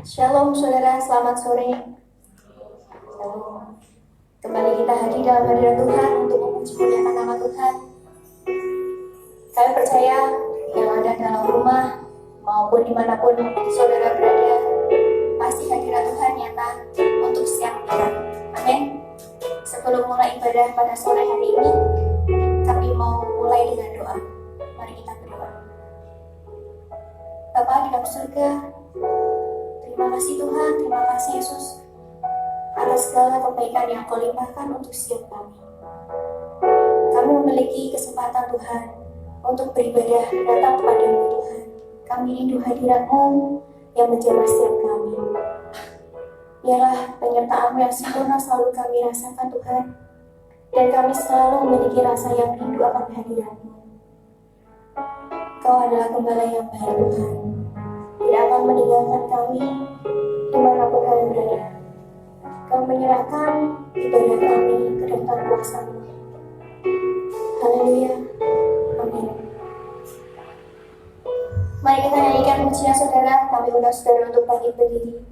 Shalom saudara, selamat sore. Shalom. Kembali kita hadir dalam hadirat Tuhan untuk memuji muliakan nama Tuhan. Kami percaya yang ada dalam rumah maupun dimanapun saudara berada, pasti hadirat Tuhan nyata untuk setiap kita. Amin. Sebelum mulai ibadah pada sore hari ini, kami mau mulai dengan doa. Mari kita berdoa. Bapa di dalam surga, terima kasih Tuhan, terima kasih Yesus atas segala kebaikan yang Kau limpahkan untuk setiap kami. Kami memiliki kesempatan Tuhan untuk beribadah datang kepada-Mu Tuhan. Kami rindu hadirat-Mu yang menjamah setiap kami. Biarlah penyertaan-Mu yang sempurna selalu kami rasakan Tuhan, dan kami selalu memiliki rasa yang rindu akan hadirat-Mu. Kau adalah Gembala yang baik Tuhan, tidak akan meninggalkan kami dimanapun kami berada. Kau menyerahkan ibadah kami ke dalam kuasa-Mu. Haleluya. Amin. Mari kita nyanyikan pujian saudara. Kami undang saudara untuk bangkit berdiri.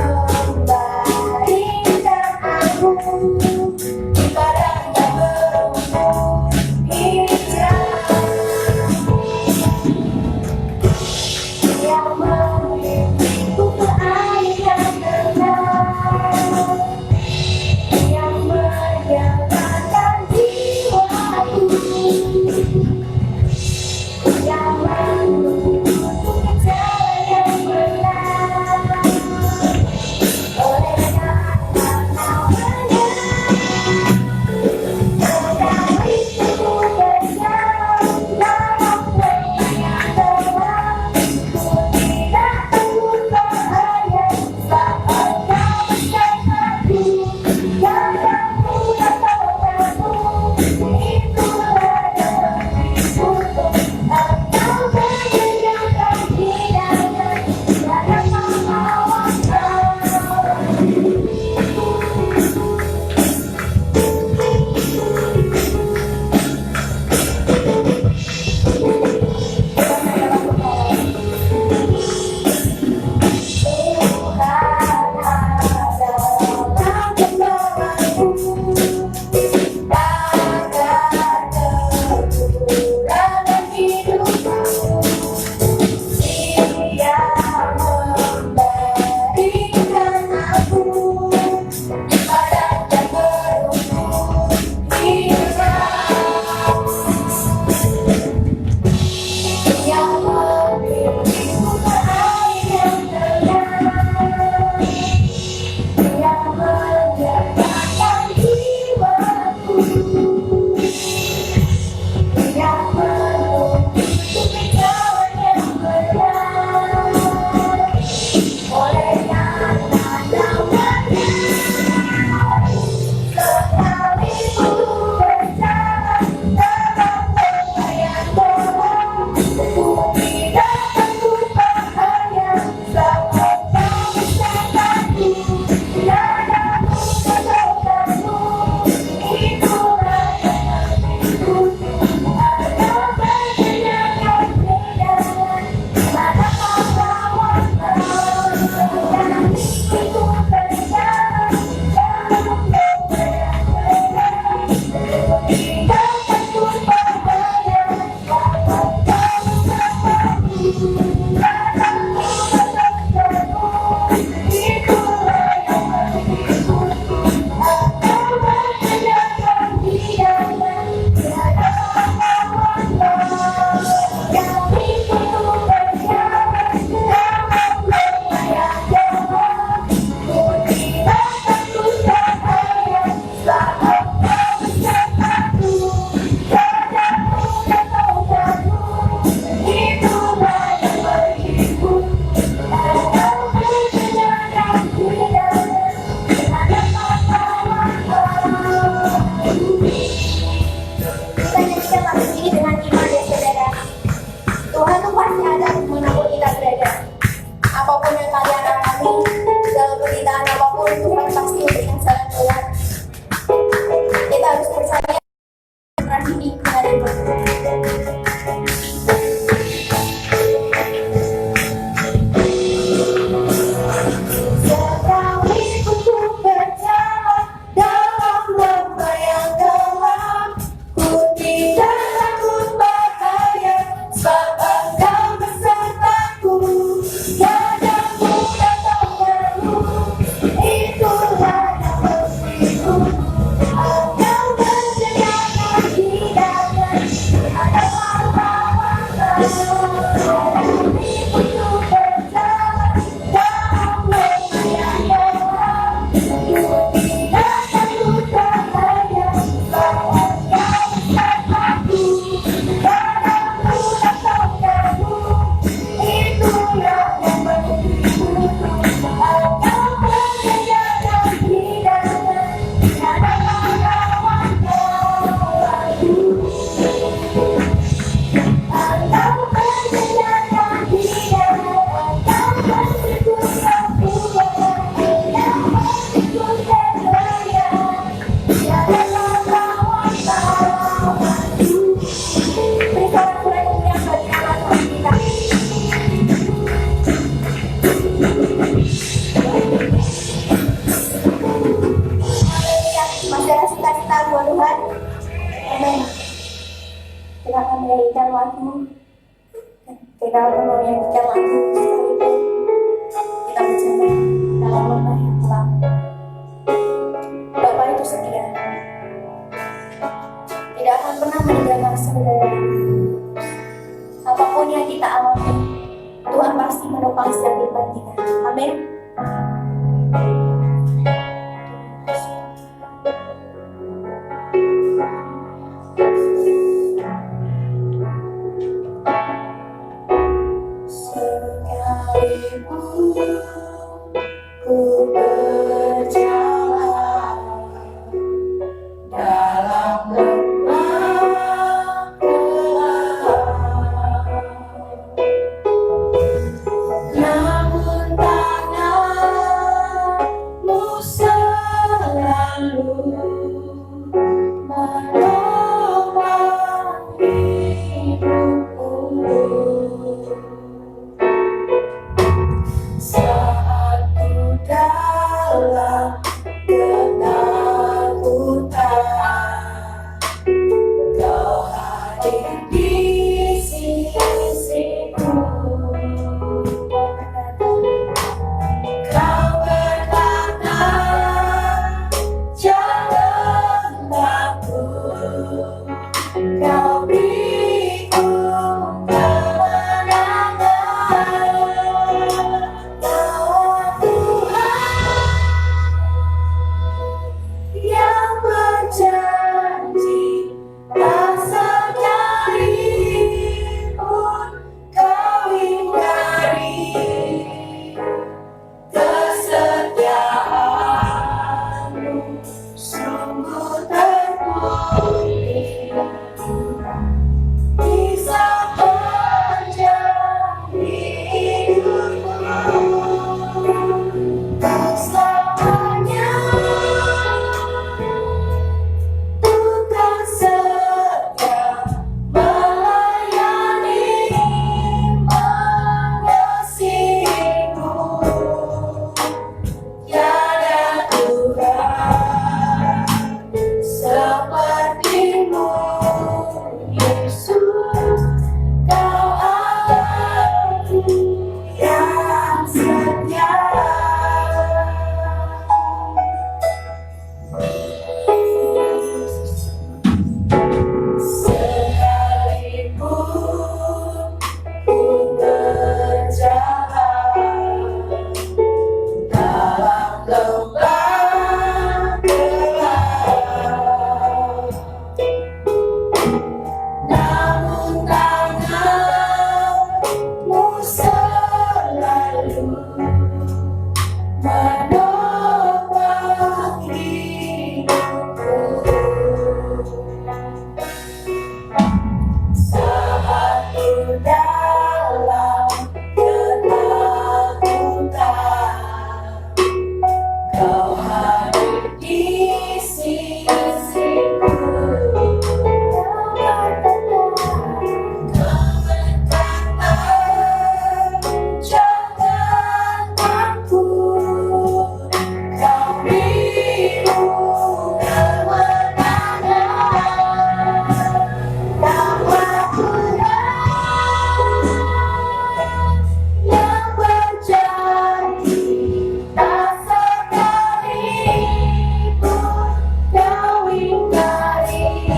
Dia membara menopang setiap kehidupan kita. Amin. Sekalipun ku berjalan dalam lembah gelap, namun tanganmu selalu menopang hidupku. Saat ku dalam ketakutan, Kau hadir di sisiku. Kau berkata, jangan takut, Kau beriku kemenangan. Kau Tuhan yang berjanji, tak sekalipun Kau ingkari kesetiaan-Mu, sungguh terbukti di sepanjang hidupku. Selamanya Tuhan setia melayani, mengasihimu. Tiada Tuhan seperti-Mu, Yesus. Kau Allahku yang setia. Sekalipun ku berjalan dalam lembah gelap, namun tangan-Mu selalu menopang hidupku. Saat ku dalam ketakutan, Kau hadir di sisiku. Kau berkata, jangan takut, Kau beriku kemenangan. Bahwa Tuhan yang berjanji, tak sekalipun Kau ingkari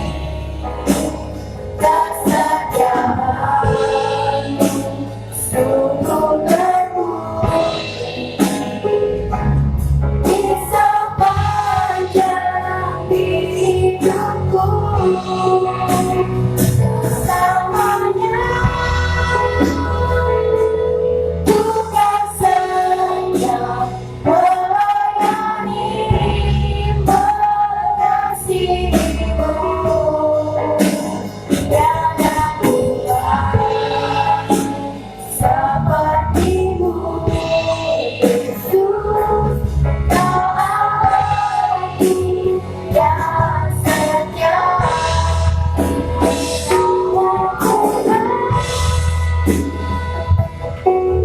kesetiaan-Mu, sungguh terbukti di sepanjang hidupku. Selamanya Tuhan setia melayani, mengasihimu. Tiada Tuhan seperti-Mu, Yesus. Kau Allahku yang setia.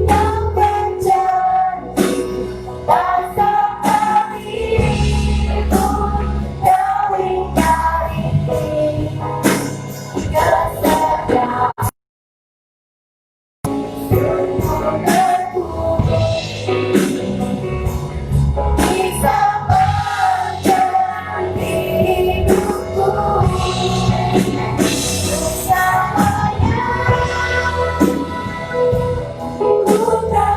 Yang berjanji, tak sekalipun Kau ingkari kesetiaan-Mu, sungguh terbukti di sepanjang hidupku. Selamanya Tuhan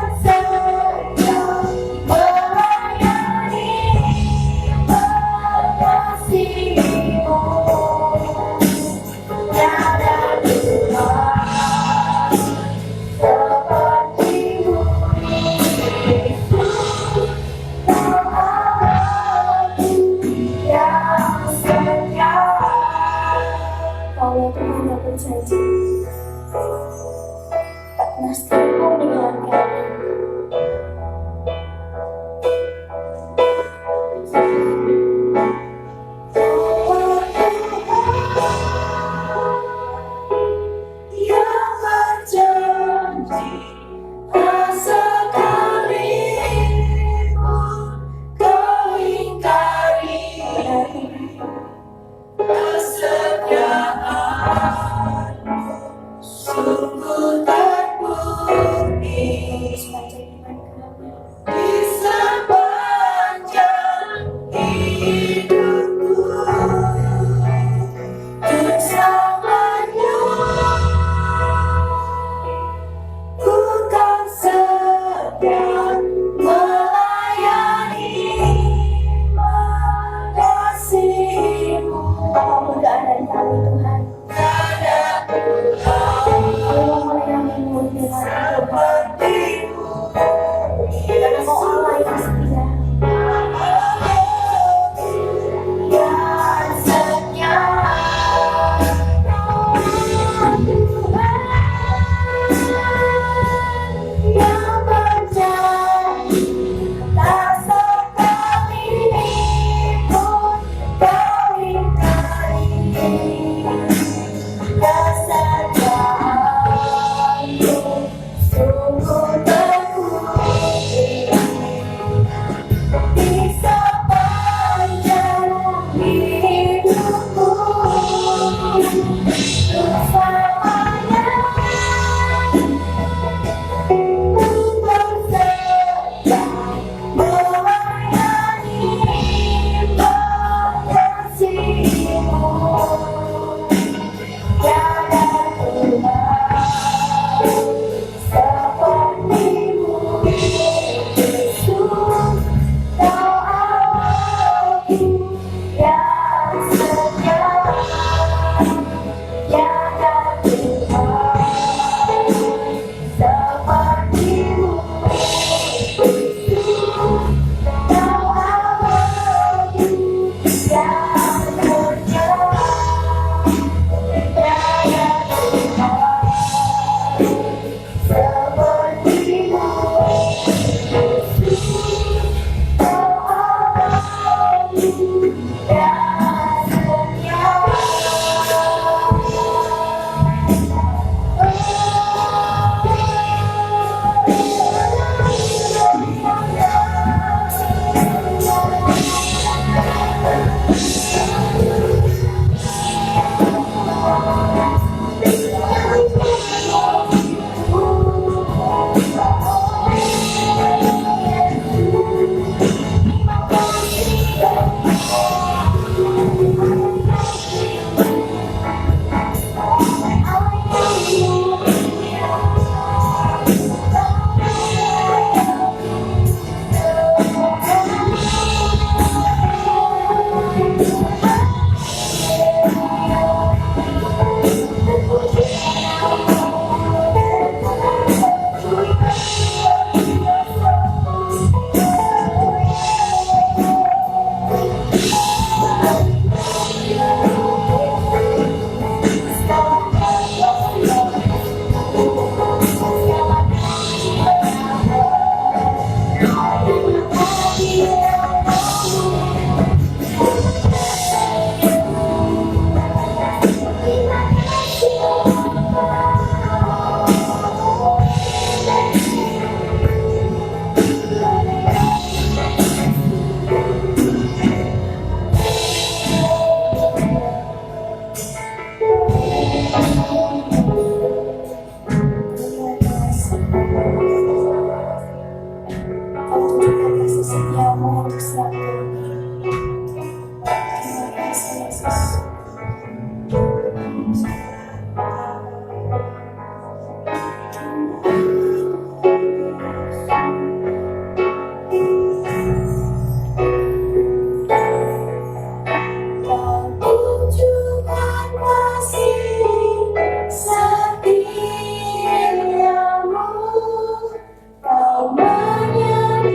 yang melayani, mengasihimu. Apapun keadaan kami Tuhan, kami mau melayanimu dengan hidup, karena Kau Allah yang setia, yang setia. Yang berjanji tak sekali pun Kau ingkari. Kesetiaanmu sungguh teruji di sepanjang hidupku, selamanya engkau setia melayani, mengasihimu. Tiada Tuhan sepertimu, Yesus, Kau Allahku yang setia. Tiada Tuhan sepertimu, Yesus, Kau Allahku yang setia. Kau tunjukkan kasih setiamu untuk setiap kami. Terima kasih Yesus. Kau tunjukkan kasih setiamu, Kau menyediakan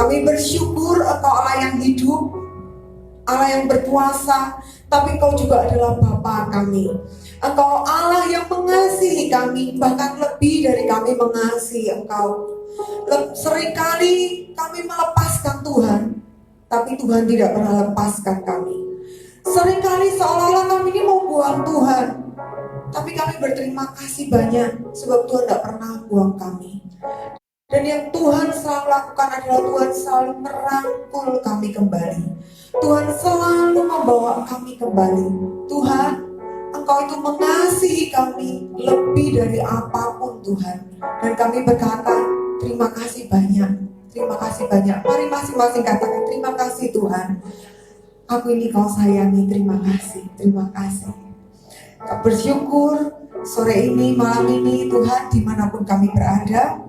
Kami bersyukur Engkau Allah yang hidup, Allah yang berkuasa, tapi Engkau juga adalah Bapa kami. Engkau Allah yang mengasihi kami, bahkan lebih dari kami mengasihi Engkau. Seringkali kami melepaskan Tuhan, tapi Tuhan tidak pernah lepaskan kami. Seringkali seolah-olah kami ini mau buang Tuhan, tapi kami berterima kasih banyak sebab Tuhan tidak pernah buang kami. Dan yang Tuhan selalu lakukan adalah Tuhan selalu merangkul kami kembali. Tuhan selalu membawa kami kembali. Tuhan, Engkau itu mengasihi kami lebih dari apapun Tuhan. Dan kami berkata, terima kasih banyak. Terima kasih banyak. Mari masing-masing katakan, terima kasih Tuhan. Aku ini Kau sayangi, terima kasih. Terima kasih. Kau bersyukur sore ini, malam ini Tuhan, dimanapun kami berada,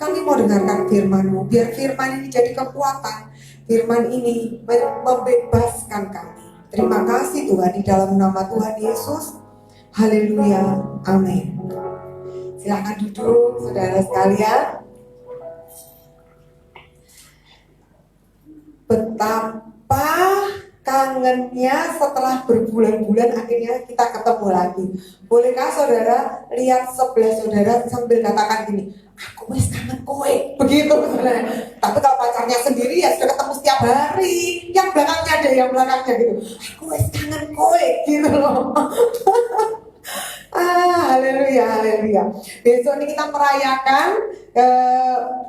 kami mau dengarkan firman-Mu. Biar firman ini jadi kekuatan. Firman ini membebaskan kami. Terima kasih Tuhan, di dalam nama Tuhan Yesus. Haleluya. Amin. Silakan duduk saudara sekalian. Betapa kangennya setelah berbulan-bulan akhirnya kita ketemu lagi. Bolehkah saudara lihat sebelah saudara sambil katakan gini, aku wis kangen kowe, begitu saudara. Tapi kalau pacarnya sendiri ya sudah ketemu setiap hari, yang belakangnya ada yang belakangnya gitu, aku wis kangen kowe gitu loh. Haleluya, haleluya. Besok ini kita merayakan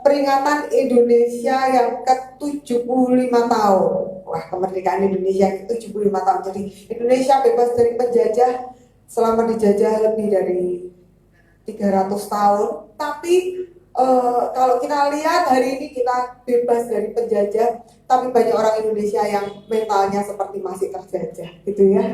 peringatan Indonesia yang ke-75 tahun. Wah, kemerdekaan Indonesia ke-75 tahun. Jadi Indonesia bebas dari penjajah selama dijajah lebih dari 300 tahun. Tapi kalau kita lihat hari ini kita bebas dari penjajah, tapi banyak orang Indonesia yang mentalnya seperti masih terjajah, gitu ya.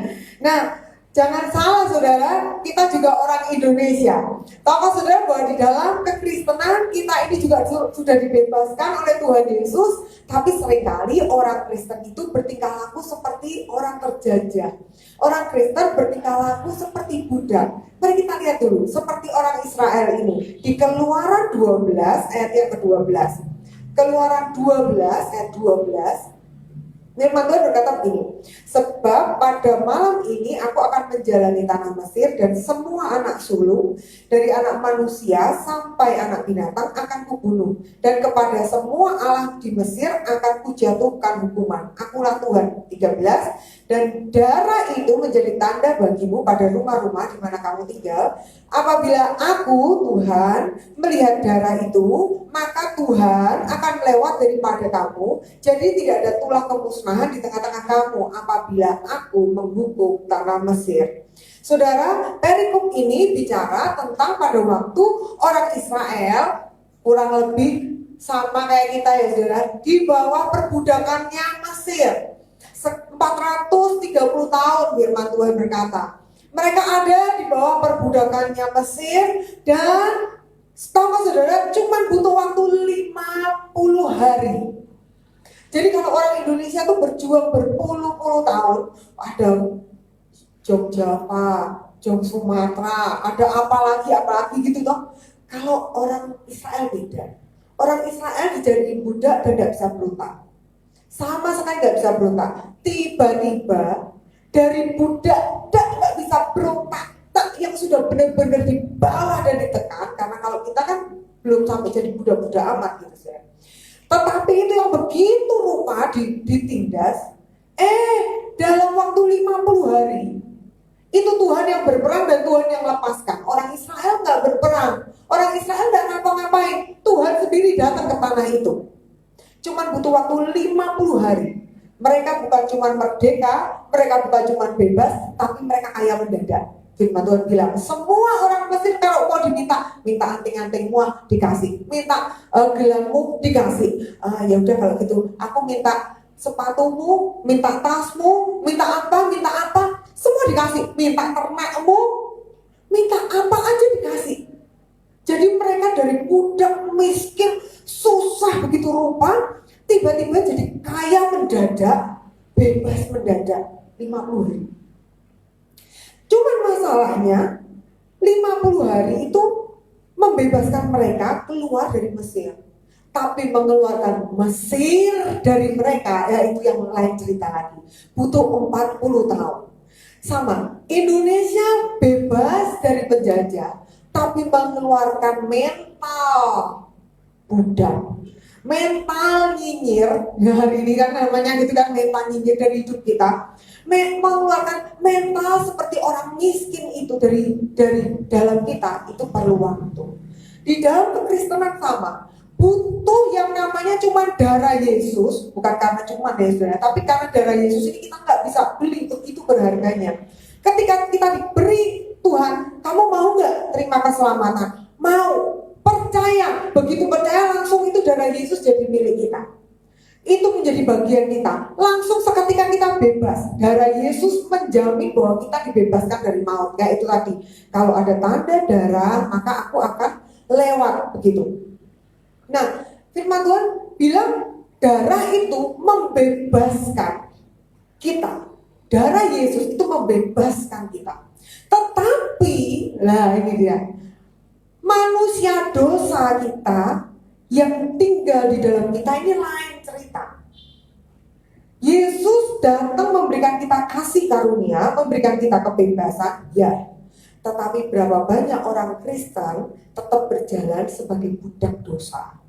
Nah, jangan salah saudara, kita juga orang Indonesia. Tahukah saudara bahwa di dalam kekristenan kita ini juga sudah dibebaskan oleh Tuhan Yesus. Tapi seringkali orang Kristen itu bertingkah laku seperti orang terjajah. Orang Kristen bertingkah laku seperti budak. Mari kita lihat dulu, seperti orang Israel ini. Di Keluaran 12 ayat yang ke-12. Keluaran 12 ayat 12. Firman Tuhan berkata begini, sebab pada malam ini aku akan menjalani tanah Mesir dan semua anak sulung dari anak manusia sampai anak binatang akan kubunuh, dan kepada semua Allah di Mesir akan kujatuhkan hukuman. Akulah Tuhan. 13. Dan darah itu menjadi tanda bagimu pada rumah-rumah di mana kamu tinggal. Apabila aku Tuhan melihat darah itu, maka Tuhan akan lewat daripada kamu. Jadi tidak ada tulah kemusnahan di tengah-tengah kamu apabila aku menghukum tanah Mesir. Saudara, perikop ini bicara tentang pada waktu orang Israel kurang lebih sama kayak kita ya saudara, di bawah perbudakannya Mesir. 430 tahun firman Tuhan berkata. Mereka ada di bawah perbudakannya Mesir dan tahu saudara cuma butuh waktu 50 hari. Jadi kalau orang Indonesia tuh berjuang berpuluh-puluh tahun, ada Jogja, Jog Sumatera, ada apalagi gitu toh. Kalau orang Israel beda. Orang Israel dijadiin budak dan tidak bisa berontak. Sama sekali nggak bisa berontak. Tiba-tiba dari budak nggak bisa berontak, yang sudah benar-benar di bawah dan ditekan, karena kalau kita kan belum sampai jadi budak-budak amat gitu ya. Tetapi itu yang begitu rupa ditindas, dalam waktu 50 hari itu Tuhan yang berperang dan Tuhan yang lepaskan. Orang Israel nggak berperang, orang Israel nggak ngapa-ngapain, Tuhan sendiri datang ke tanah itu. Cuman butuh waktu 50 hari. Mereka bukan cuma merdeka, mereka bukan cuma bebas, tapi mereka kaya mendadak. Firman Tuhan bilang, semua orang Mesir kalau mau minta anting-antingmu dikasih, minta gelammu dikasih. Ya udah kalau gitu, aku minta sepatumu, minta tasmu, minta apa, semua dikasih. Minta ternakmu, minta apa aja dikasih. Jadi mereka dari budak miskin, susah begitu rupa, tiba-tiba jadi kaya mendadak, bebas mendadak 50 hari. Cuman masalahnya 50 hari itu membebaskan mereka keluar dari Mesir. tapi mengeluarkan Mesir dari mereka, ya itu yang lain cerita lagi. Butuh 40 tahun. Sama, Indonesia bebas dari penjajah, tapi mengeluarkan mental budak, mental nyinyir. Ya, hari ini kan namanya gitu kan, mental nyinyir dari hidup kita. Mengeluarkan mental seperti orang miskin itu dari dalam kita, itu perlu waktu. Di dalam kekristenan sama, butuh yang namanya cuma darah Yesus, bukan karena cuma Yesus, tapi karena darah Yesus ini kita nggak bisa beli, itu berharganya. Ketika kita diberi Tuhan, kamu mau nggak terima keselamatan? Mau, percaya, begitu percaya langsung itu darah Yesus jadi milik kita. Itu menjadi bagian kita. Langsung seketika kita bebas. Darah Yesus menjamin bahwa kita dibebaskan dari maut. Kayak itu tadi. Kalau ada tanda darah, maka aku akan lewat begitu. Nah, firman Tuhan bilang darah itu membebaskan kita. Darah Yesus itu membebaskan kita. Tetapi, nah ini dia, manusia dosa kita yang tinggal di dalam kita ini lain cerita. Yesus datang memberikan kita kasih karunia, memberikan kita kebebasan, ya. Tetapi berapa banyak orang Kristen tetap berjalan sebagai budak dosa.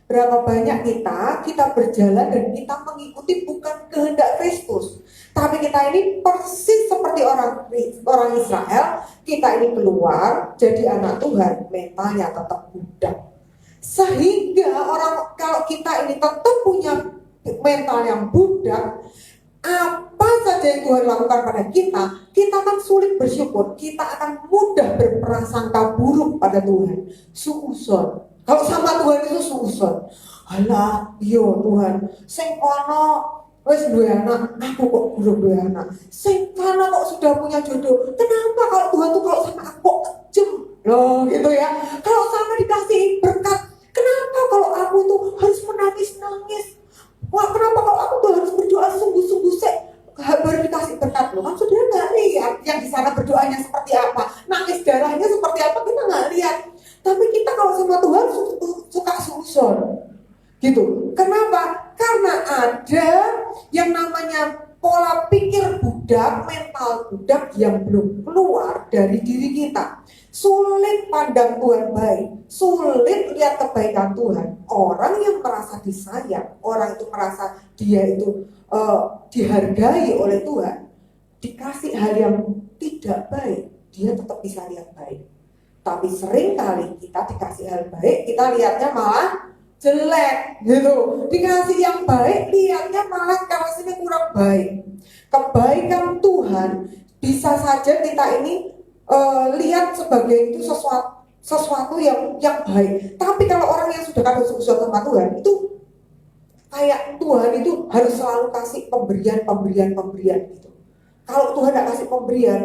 Berapa banyak kita berjalan dan kita mengikuti bukan kehendak Kristus, tapi kita ini persis seperti orang Israel. Kita ini keluar jadi anak Tuhan, mentalnya tetap budak. Sehingga kalau kita ini tetap punya mental yang budak, apa saja yang Tuhan lakukan pada kita akan sulit bersyukur. Kita akan mudah berprasangka buruk pada Tuhan, suuzon. Kalau sama Tuhan itu suuzon. Alah, yo Tuhan, sing kono wis duwe anak, aku kok belum duwe anak. Sing kono kok sudah punya jodoh. Kenapa kalau Tuhan tuh kalau sama aku kok kejem? Loh, gitu ya. Kalau sama dikasih berkat, kenapa kalau aku tuh harus menangis-nangis? Wah, kenapa kalau aku tuh harus berdoa sungguh-sungguh baru dikasih berkat? Loh, kan saudara nggak lihat yang di sana berdoanya seperti apa, nangis darahnya seperti apa, kita nggak lihat. Tapi kita kalau sama Tuhan suka suuzon, gitu. Kenapa? Karena ada yang namanya pola pikir budak, mental budak yang belum keluar dari diri kita. Sulit pandang Tuhan baik, sulit lihat kebaikan Tuhan. Orang yang merasa disayang, orang itu merasa dia itu dihargai oleh Tuhan, dikasih hal yang tidak baik, dia tetap bisa lihat baik. Tapi sering kali kita dikasih hal baik, kita lihatnya malah jelek, gitu. Dikasih yang baik, lihatnya malah kasihnya kurang baik. Kebaikan Tuhan bisa saja kita ini lihat sebagai itu sesuatu yang baik. Tapi kalau orang yang sudah kadang sesuatu sama Tuhan, itu kayak Tuhan itu harus selalu kasih pemberian gitu. Kalau Tuhan tidak kasih pemberian,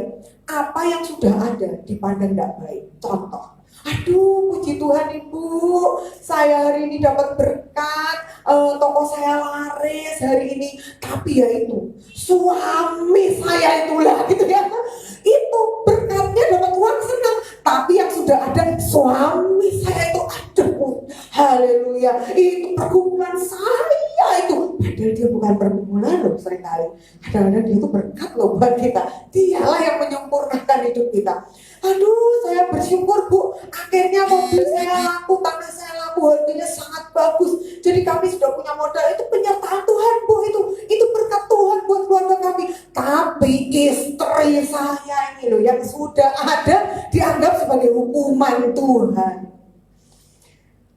apa yang sudah ada dipandang tidak baik. Contoh, aduh puji Tuhan Ibu, saya hari ini dapat berkat, toko saya laris hari ini. Tapi ya itu, suami saya itulah gitu ya. Itu berkatnya dapat uang senang. Tapi yang sudah ada, suami saya itu, aduh, haleluya, itu pergumulan saya itu. Padahal dia bukan pergumulan loh seringkali. Kadang-kadang dia itu berkat loh buat kita. Dialah yang menyempurnakan hidup kita. Aduh, saya bersyukur Bu, akhirnya mobil saya laku, tanah saya laku, harganya sangat bagus. Jadi kami sudah punya modal, itu penyertaan Tuhan Bu, itu berkat Tuhan buat keluarga kami. Tapi istri saya ini loh yang sudah ada dianggap sebagai hukuman Tuhan.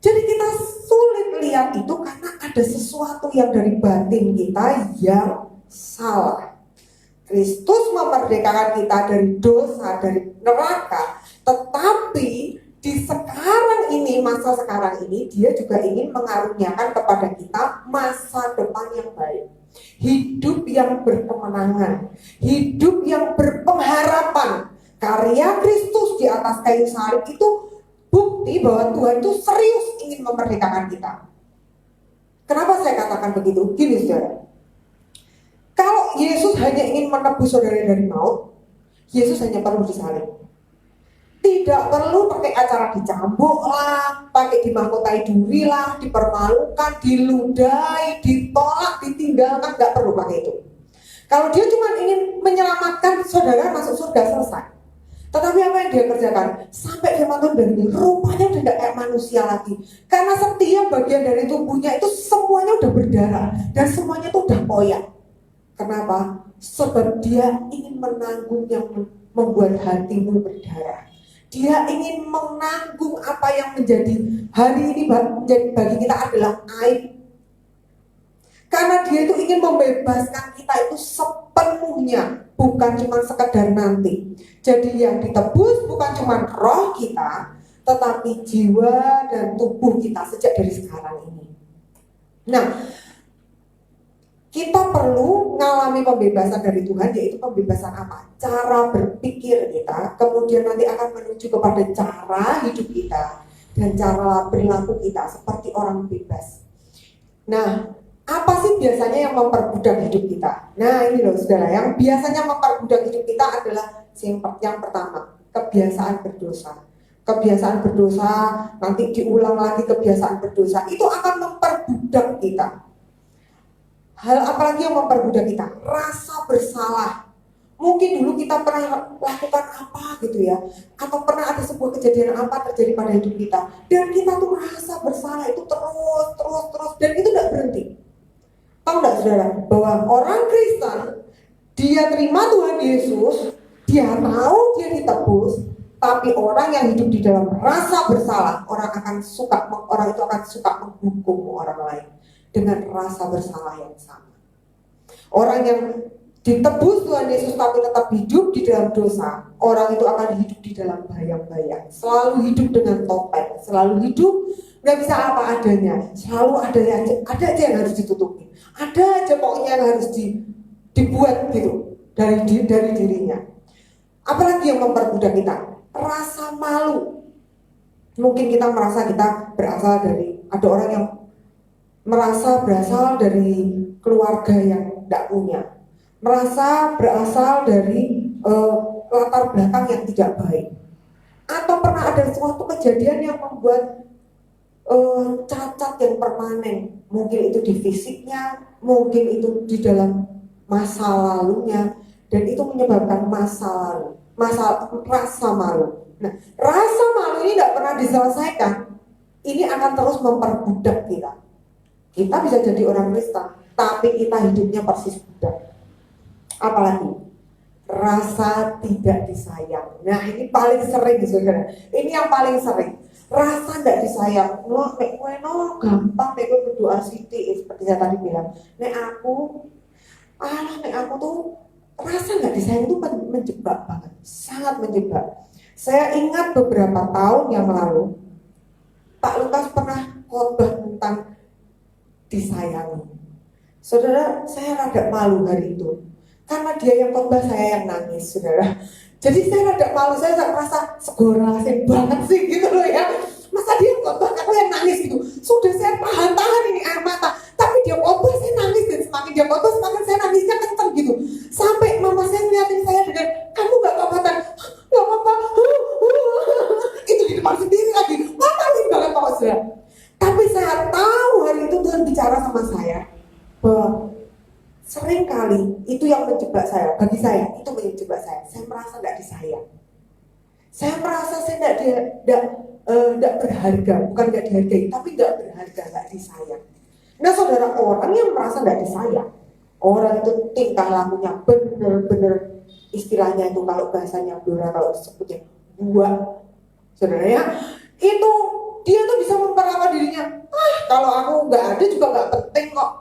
Jadi kita sulit lihat itu karena ada sesuatu yang dari batin kita yang salah. Kristus memerdekakan kita dari dosa, dari neraka. Tetapi di sekarang ini, masa sekarang ini, dia juga ingin mengaruniakan kepada kita masa depan yang baik. Hidup yang berkemenangan, hidup yang berpengharapan. Karya Kristus di atas kayu salib itu bukti bahwa Tuhan itu serius ingin memerdekakan kita. Kenapa saya katakan begitu? Gini saudara, kalau Yesus hanya ingin menebus saudara dari maut, Yesus hanya perlu disalib. Tidak tidak perlu pakai acara dicambuk lah, pakai dimahkotai duri lah, dipermalukan, diludahi, ditolak, ditinggalkan, nggak perlu pakai itu. Kalau dia cuma ingin menyelamatkan saudara masuk surga, selesai. Tetapi apa yang dia kerjakan? Sampai firman Tuhan dari ini, rupanya udah gak kayak manusia lagi. Karena setiap bagian dari tubuhnya itu semuanya udah berdarah. Dan semuanya itu udah koyak. Kenapa? Sebab dia ingin menanggung yang membuat hatimu berdarah. Dia ingin menanggung apa yang menjadi hari ini bagi kita adalah aib. Karena dia itu ingin membebaskan kita itu sepenuhnya, bukan cuma sekedar nanti. Jadi yang ditebus bukan cuma roh kita, tetapi jiwa dan tubuh kita sejak dari sekarang ini. Nah, kita perlu mengalami pembebasan dari Tuhan, yaitu pembebasan apa? Cara berpikir kita, kemudian nanti akan menuju kepada cara hidup kita dan cara berlaku kita seperti orang bebas. Nah, apa sih biasanya yang memperbudak hidup kita? Nah ini loh saudara, yang biasanya memperbudak hidup kita adalah yang pertama, kebiasaan berdosa. Kebiasaan berdosa, nanti diulang lagi kebiasaan berdosa, itu akan memperbudak kita. Hal apalagi yang memperbudak kita? Rasa bersalah. Mungkin dulu kita pernah lakukan apa gitu ya, atau pernah ada sebuah kejadian apa terjadi pada hidup kita, dan kita tuh merasa bersalah itu terus, dan itu tidak berhenti. Tahu nggak saudara, bahwa orang Kristen, dia terima Tuhan Yesus, dia tahu dia ditebus, tapi orang yang hidup di dalam rasa bersalah, orang itu akan suka menghukum orang lain dengan rasa bersalah yang sama. Orang yang ditebus Tuhan Yesus tapi tetap hidup di dalam dosa, orang itu akan hidup di dalam bayang-bayang, selalu hidup dengan topeng, selalu hidup nggak bisa apa adanya, selalu ada aja yang harus ditutupi, ada aja pokoknya yang harus dibuat gitu dari dirinya. Apalagi yang memperbudak kita? Rasa malu. Mungkin kita merasa kita berasal dari, ada orang yang merasa berasal dari keluarga yang tidak punya, merasa berasal dari latar belakang yang tidak baik, atau pernah ada suatu kejadian yang membuat cacat yang permanen, mungkin itu di fisiknya, mungkin itu di dalam masa lalunya, dan itu menyebabkan rasa malu. Nah, rasa malu ini tidak pernah diselesaikan, ini akan terus memperbudak kita. Kita bisa jadi orang Kristen, tapi kita hidupnya persis budak. Apalagi rasa tidak disayang. Nah ini paling sering saudara. Ini yang paling sering. Rasa tidak disayang. Gampang nek kowe berdoa sithik seperti saya tadi bilang. Nek aku tuh rasa nggak disayang itu menjebak banget, sangat menjebak. Saya ingat beberapa tahun yang lalu Pak Lukas pernah khotbah tentang disayangi. Saudara, saya rada malu hari itu karena dia yang khotbah, saya yang nangis, saudara. Jadi saya rada malu, saya merasa segorasi banget sih gitu loh ya. Masa dia khotbah, aku yang nangis gitu. Sudah saya tahan ini air mata, tapi dia khotbah saya nangis, dan semakin dia khotbah semakin saya nangisnya kenceng gitu. Sampai mama saya ngeliatin saya dengan, kamu gak apa-apa? Gak apa-apa. Itu di depan sendiri lagi. Nangis banget Pak saudara. Tapi saya tahu hari itu Tuhan bicara sama saya bahwa sering kali itu yang menjebak saya. Bagi saya itu menjebak saya. Saya merasa tidak disayang. Saya merasa saya tidak berharga. Bukan tidak dihargai, tapi tidak berharga, tidak disayang. Nah saudara, orang yang merasa tidak disayang, orang itu tingkah lakunya benar-benar, istilahnya itu kalau bahasanya Blora, kalau disebutnya buah, saudara ya, itu dia tuh bisa memperlakukan dirinya, kalau aku nggak ada juga nggak penting kok.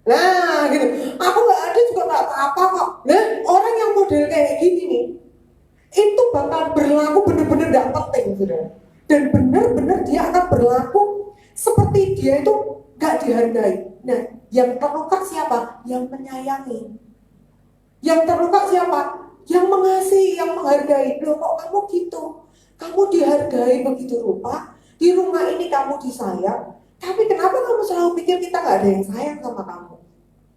Nah gitu, aku nggak ada juga nggak apa-apa kok. Nah orang yang model kayak gini nih, itu bakal berlaku benar-benar nggak penting, saudara. Dan benar-benar dia akan berlaku seperti dia itu nggak dihargai. Nah yang terluka siapa? Yang menyayangi. Yang terluka siapa? Yang mengasihi, yang menghargai. Loh kok kamu gitu? Kamu dihargai begitu rupa. Di rumah ini kamu disayang, tapi kenapa kamu selalu pikir kita gak ada yang sayang sama kamu?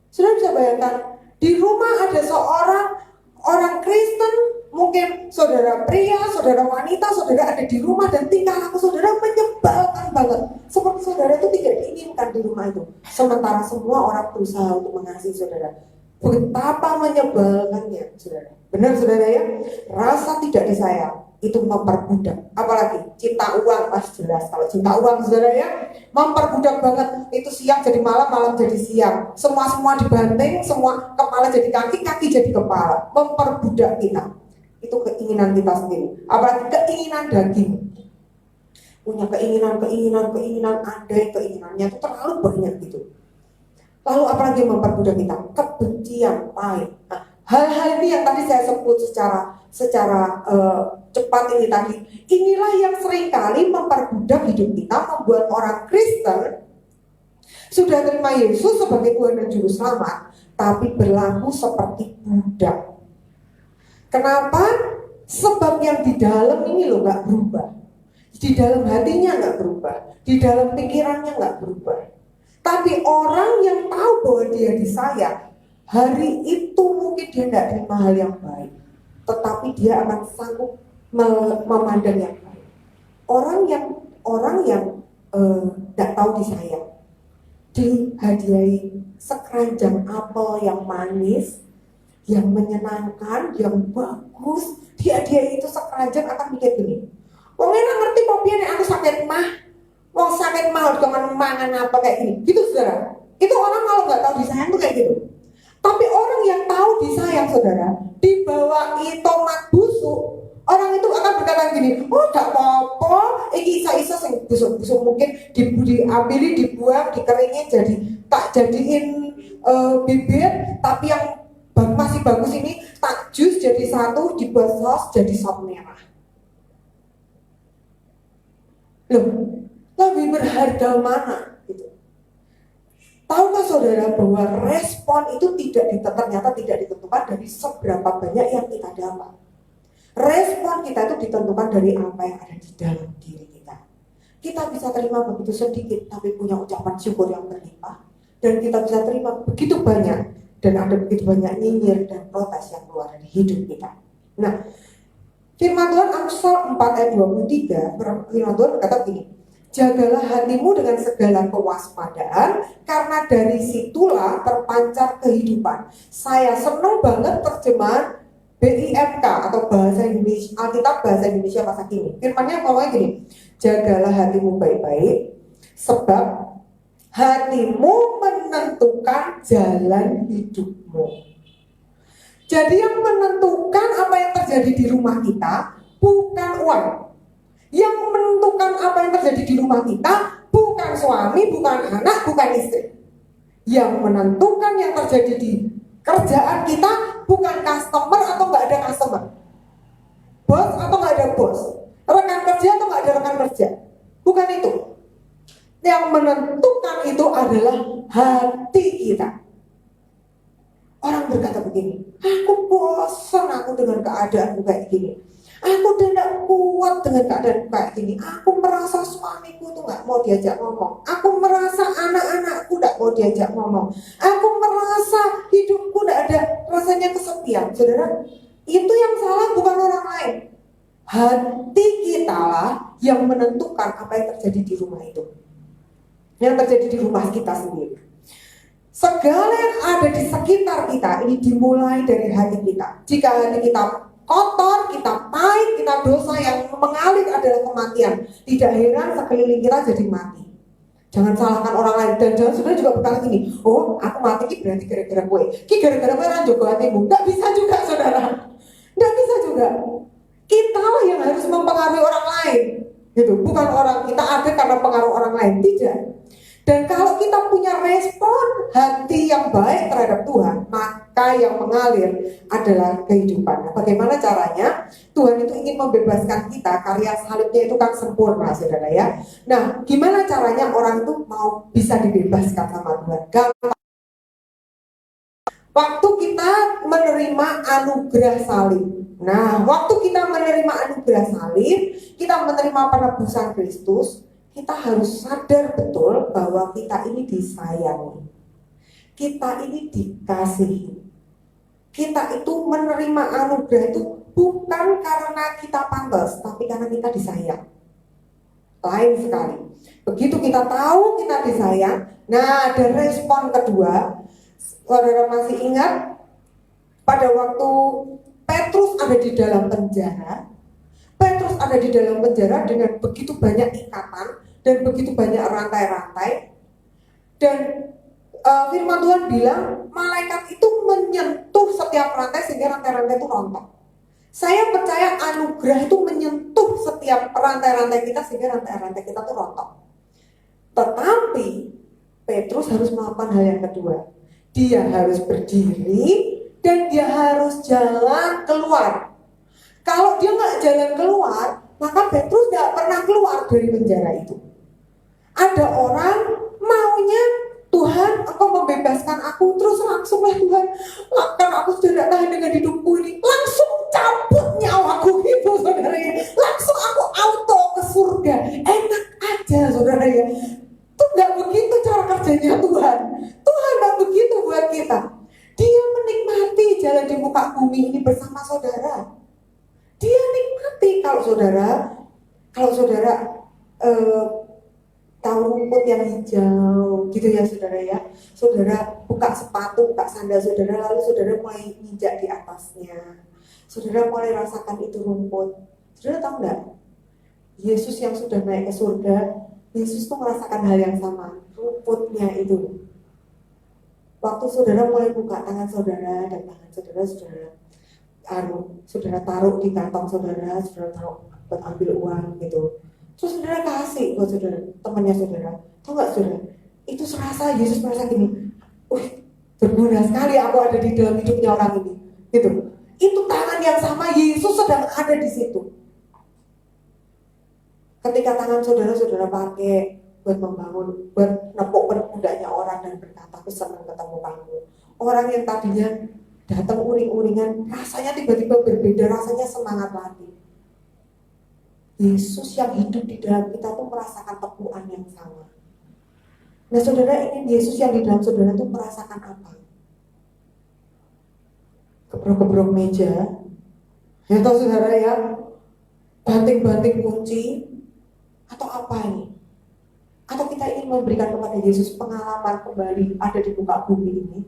Sudah bisa bayangkan, di rumah ada seorang orang Kristen, Mungkin saudara pria, saudara wanita, saudara ada di rumah dan tingkah laku saudara menyebalkan banget. Seperti saudara itu tidak diinginkan di rumah itu. Sementara semua orang berusaha untuk mengasihi saudara. Betapa menyebalkannya, saudara. Benar saudara ya? Rasa tidak disayang itu memperbudak. Apalagi cinta uang, pas jelas. Kalau cinta uang saudara ya, memperbudak banget. Itu siang jadi malam, malam jadi siang. Semua dibanting, semua kepala jadi kaki, kaki jadi kepala. Memperbudak kita. Itu keinginan kita sendiri. Apalagi keinginan daging. Punya keinginan andai keinginannya itu terlalu banyak gitu. Lalu apalagi memperbudak kita? Kebencian, pahit. Nah, hal-hal ini yang tadi saya sebut secara cepat ini tadi. Inilah yang seringkali memperbudak hidup kita, membuat orang Kristen sudah terima Yesus sebagai Tuhan dan Juru Selamat, tapi berlaku seperti budak. Kenapa? Sebab yang di dalam ini loh gak berubah. Di dalam hatinya gak berubah. Di dalam pikirannya gak berubah. Tapi orang yang tahu bahwa dia disayang, hari itu mungkin dia tidak terima hal yang baik, tetapi dia akan sanggup memandang yang baik. Orang yang tidak tahu disayang, dihadiahi sekeranjang apel yang manis, yang menyenangkan, yang bagus, dihadiahi itu sekeranjang akan mikir gini, wong enak ngerti kok piye nek aku sakit mah. Wong sakit mau dengan mangan apa kayak gini, gitu saudara. Itu orang kalau nggak tahu disayang tuh kayak gitu. Tapi orang yang tahu disayang saudara, dibawai tomat busuk, orang itu akan berkata gini, oh gak apa-apa, iki isa-isa sing busuk-busuk mungkin diambil, dibuang, dikeringin jadi tak jadiin bibit, tapi yang masih bagus ini tak jus jadi satu, dibuat saus jadi sop merah. Loh, lebih berharga mana gitu. Tahukah saudara bahwa respon itu ternyata tidak ditentukan dari seberapa banyak yang kita dapat. Respon kita itu ditentukan dari apa yang ada di dalam diri kita. Kita bisa terima begitu sedikit tapi punya ucapan syukur yang berlimpah, dan kita bisa terima begitu banyak dan ada begitu banyak nyinyir dan protes yang keluar dari hidup kita. Nah, firman Tuhan Amsal 4 ayat 23, firman Tuhan berkata gini, jagalah hatimu dengan segala kewaspadaan, karena dari situlah terpancar kehidupan. Saya senang banget terjemahan BIMK atau bahasa Indonesia, Alkitab bahasa Indonesia masa kini. Firmannya ngomongnya gini, jagalah hatimu baik-baik, sebab hatimu menentukan jalan hidupmu. Jadi yang menentukan apa yang terjadi di rumah kita bukan uang. Yang menentukan apa yang terjadi di rumah kita bukan suami, bukan anak, bukan istri. Yang menentukan yang terjadi di kerjaan kita bukan customer atau nggak ada customer, bos atau nggak ada bos, rekan kerja atau nggak ada rekan kerja. Bukan itu. Yang menentukan itu adalah hati kita. Orang berkata begini, aku bosan aku dengan keadaanku kayak gini. Aku tidak kuat dengan keadaan kayak gini. Aku merasa suamiku tuh gak mau diajak ngomong. Aku merasa anak-anakku gak mau diajak ngomong. Aku merasa hidupku gak ada rasanya kesepian. Saudara, itu yang salah bukan orang lain. Hati kita lah yang menentukan apa yang terjadi di rumah itu. Yang terjadi di rumah kita sendiri. Segala yang ada di sekitar kita ini dimulai dari hati kita. Jika hati kita kotor, kita pahit, kita dosa, yang mengalir adalah kematian, tidak heran sekeliling kita jadi mati. Jangan salahkan orang lain, dan jangan sudah juga berkata gini, oh aku mati ini berarti gara-gara gue, ini gara-gara gue orang jogo hatimu. Gak bisa juga saudara, gak bisa juga. Kita lah yang harus mempengaruhi orang lain, gitu. Bukan orang kita ada karena pengaruh orang lain, tidak. Dan kalau kita punya respon hati yang baik terhadap Tuhan, maka yang mengalir adalah kehidupan. Nah, bagaimana caranya? Tuhan itu ingin membebaskan kita, karya salibnya itu kan sempurna, saudara ya. Nah, gimana caranya orang itu mau bisa dibebaskan sama Tuhan? Gampang. Waktu kita menerima anugerah salib. Nah, waktu kita menerima anugerah salib, kita menerima penebusan Kristus, kita harus sadar betul bahwa kita ini disayangi, kita ini dikasihi, kita itu menerima anugerah itu bukan karena kita pantas, tapi karena kita disayang. Lain sekali. Begitu kita tahu kita disayang, nah ada respon kedua. Saudara masih ingat pada waktu Petrus ada di dalam penjara, Petrus ada di dalam penjara dengan begitu banyak ikatan dan begitu banyak rantai-rantai, dan firman Tuhan bilang malaikat itu menyentuh setiap rantai sehingga rantai-rantai itu rontok. Saya percaya anugerah itu menyentuh setiap rantai-rantai kita sehingga rantai-rantai kita itu rontok. Tetapi Petrus harus melakukan hal yang kedua. Dia harus berdiri dan dia harus jalan keluar. Kalau dia nggak jalan keluar, maka Petrus nggak pernah keluar dari penjara itu. Ada orang maunya, Tuhan, Engkau membebaskan aku, terus langsung lah Tuhan, karena aku sudah tidak tahan dengan hidupku ini, langsung cabut nyawaku gitu saudara ya, langsung aku auto ke surga, enak aja saudara ya. Itu nggak begitu cara kerjanya Tuhan. Tuhan nggak begitu buat kita. Dia menikmati jalan di muka bumi ini bersama saudara. Dia nikmati kalau saudara tahu rumput yang hijau gitu ya saudara ya. Saudara buka sepatu, buka sandal saudara, lalu saudara mulai injak di atasnya. Saudara mulai rasakan itu rumput. Saudara tahu nggak? Yesus yang sudah naik ke surga, Yesus tuh merasakan hal yang sama, rumputnya itu. Waktu saudara mulai buka tangan saudara dan tangan saudara taruh di kantong saudara taruh buat ambil uang gitu. Terus saudara kasih buat saudara, temannya saudara. Tahu nggak saudara? Itu serasa Yesus merasa gini, berguna sekali aku ada di dalam hidupnya orang ini. Gitu. Itu tangan yang sama Yesus sedang ada di situ. Ketika tangan saudara pakai buat membangun, buat nepuk pundaknya orang dan berkata, aku senang ketemu kamu. Orang yang tadinya datang uring-uringan, rasanya tiba-tiba berbeda, rasanya semangat lagi. Yesus yang hidup di dalam kita tuh merasakan tepuan yang sama. Nah saudara, ini Yesus yang di dalam saudara tuh merasakan apa? Gebrok-gebrok meja, ya tahu saudara ya, banting-banting kunci, atau apa ini? Atau kita ingin memberikan kepada Yesus pengalaman kembali ada di muka bumi ini,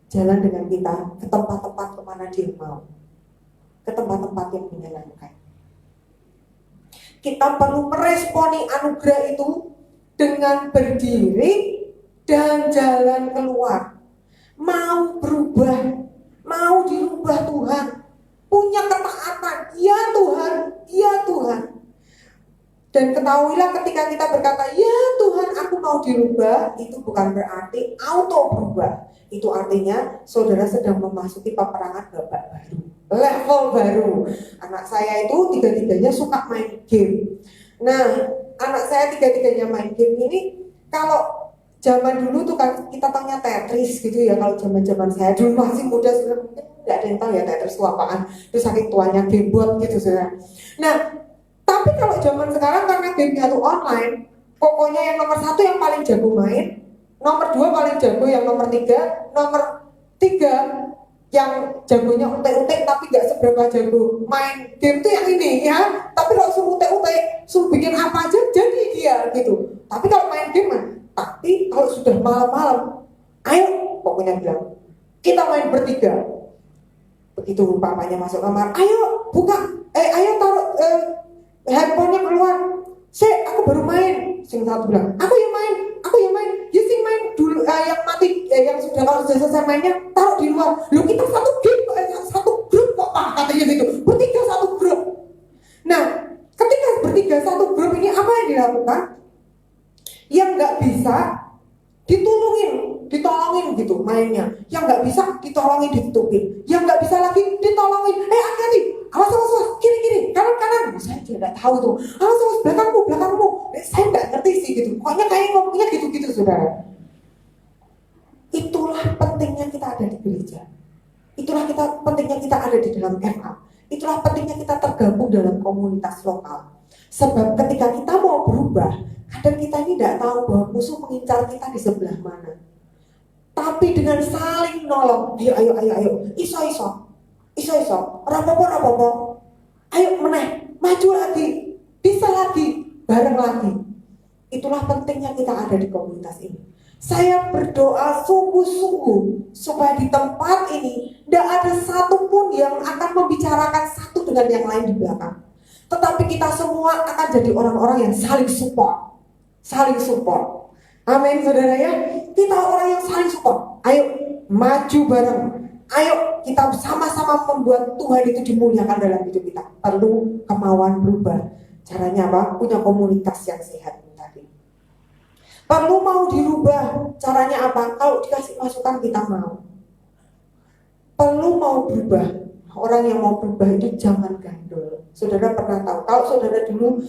jalan dengan kita ke tempat-tempat kemana dia mau, ke tempat-tempat yang menyenangkan. Kita perlu meresponi anugerah itu dengan berdiri dan jalan keluar. Mau berubah, mau dirubah Tuhan, punya ketaatan, ya Tuhan, ya Tuhan. Dan ketahuilah ketika kita berkata, ya Tuhan aku mau dirubah, itu bukan berarti auto berubah. Itu artinya saudara sedang memasuki peperangan babak baru, level baru. Anak saya itu tiga-tiganya suka main game. Nah, anak saya tiga-tiganya main game ini, kalau zaman dulu tuh kan kita tanya Tetris gitu ya. Kalau zaman-zaman saya dulu masih muda, sebenarnya mungkin nggak ada yang tahu ya Tetris itu apaan. Terus saking tuanya game buat gitu saudara. Nah, tapi kalau zaman sekarang karena gamenya tuh online, pokoknya yang nomor 1 yang paling jago main, nomor 2 paling jago, yang nomor 3 yang jagonya utek-utek tapi gak seberapa jago main game tuh yang ini ya. Tapi kalau suruh utek-utek, suruh bikin apa aja jadi dia gitu. Tapi kalau main game tapi kalau sudah malam-malam, ayo pokoknya bilang kita main bertiga. Begitu papanya masuk kamar, ayo buka, ayo taruh handphonenya keluar. Aku baru main. Sing satu bilang, aku yang main. Ya sing main dulu, yang mati, yang sudah kalau sudah selesai mainnya taruh di luar. Loh kita satu game, satu grup kok katanya gitu. Bertiga satu grup. Nah, ketika bertiga satu grup ini apa yang dilakukan? Yang nggak bisa ditolongin gitu mainnya. Yang nggak bisa ditolongin ditutupin. Yang nggak bisa lagi ditolongin. Hati-hati. Awas, kiri, kanan. Saya juga nggak tahu tuh. Awas, belakangmu. Saya nggak ngerti sih gitu. Pokoknya kayak ngomongnya gitu-gitu, saudara. Itulah pentingnya kita ada di gereja. Itulah pentingnya kita ada di dalam MA. Itulah pentingnya kita tergabung dalam komunitas lokal. Sebab ketika kita mau berubah, kadang kita ini tidak tahu bahwa musuh mengincar kita di sebelah mana. Tapi dengan saling nolong, ayo, iso, rapopo, Ayo meneh, maju lagi, bisa lagi, bareng lagi. Itulah pentingnya kita ada di komunitas ini. Saya berdoa sungguh-sungguh supaya di tempat ini tidak ada satupun yang akan membicarakan satu dengan yang lain di belakang. Tetapi kita semua akan jadi orang-orang yang saling support. Saling support. Amin saudara ya. Kita orang yang saling support. Ayo maju bareng. Ayo kita sama-sama membuat Tuhan itu dimuliakan dalam hidup kita. Perlu kemauan berubah. Caranya apa? Punya komunitas yang sehat tadi. Perlu mau dirubah. Caranya apa? Kalau dikasih masukan kita mau. Perlu mau berubah. Orang yang mau berubah itu jangan gandol. Saudara pernah tahu? Kalau saudara dulu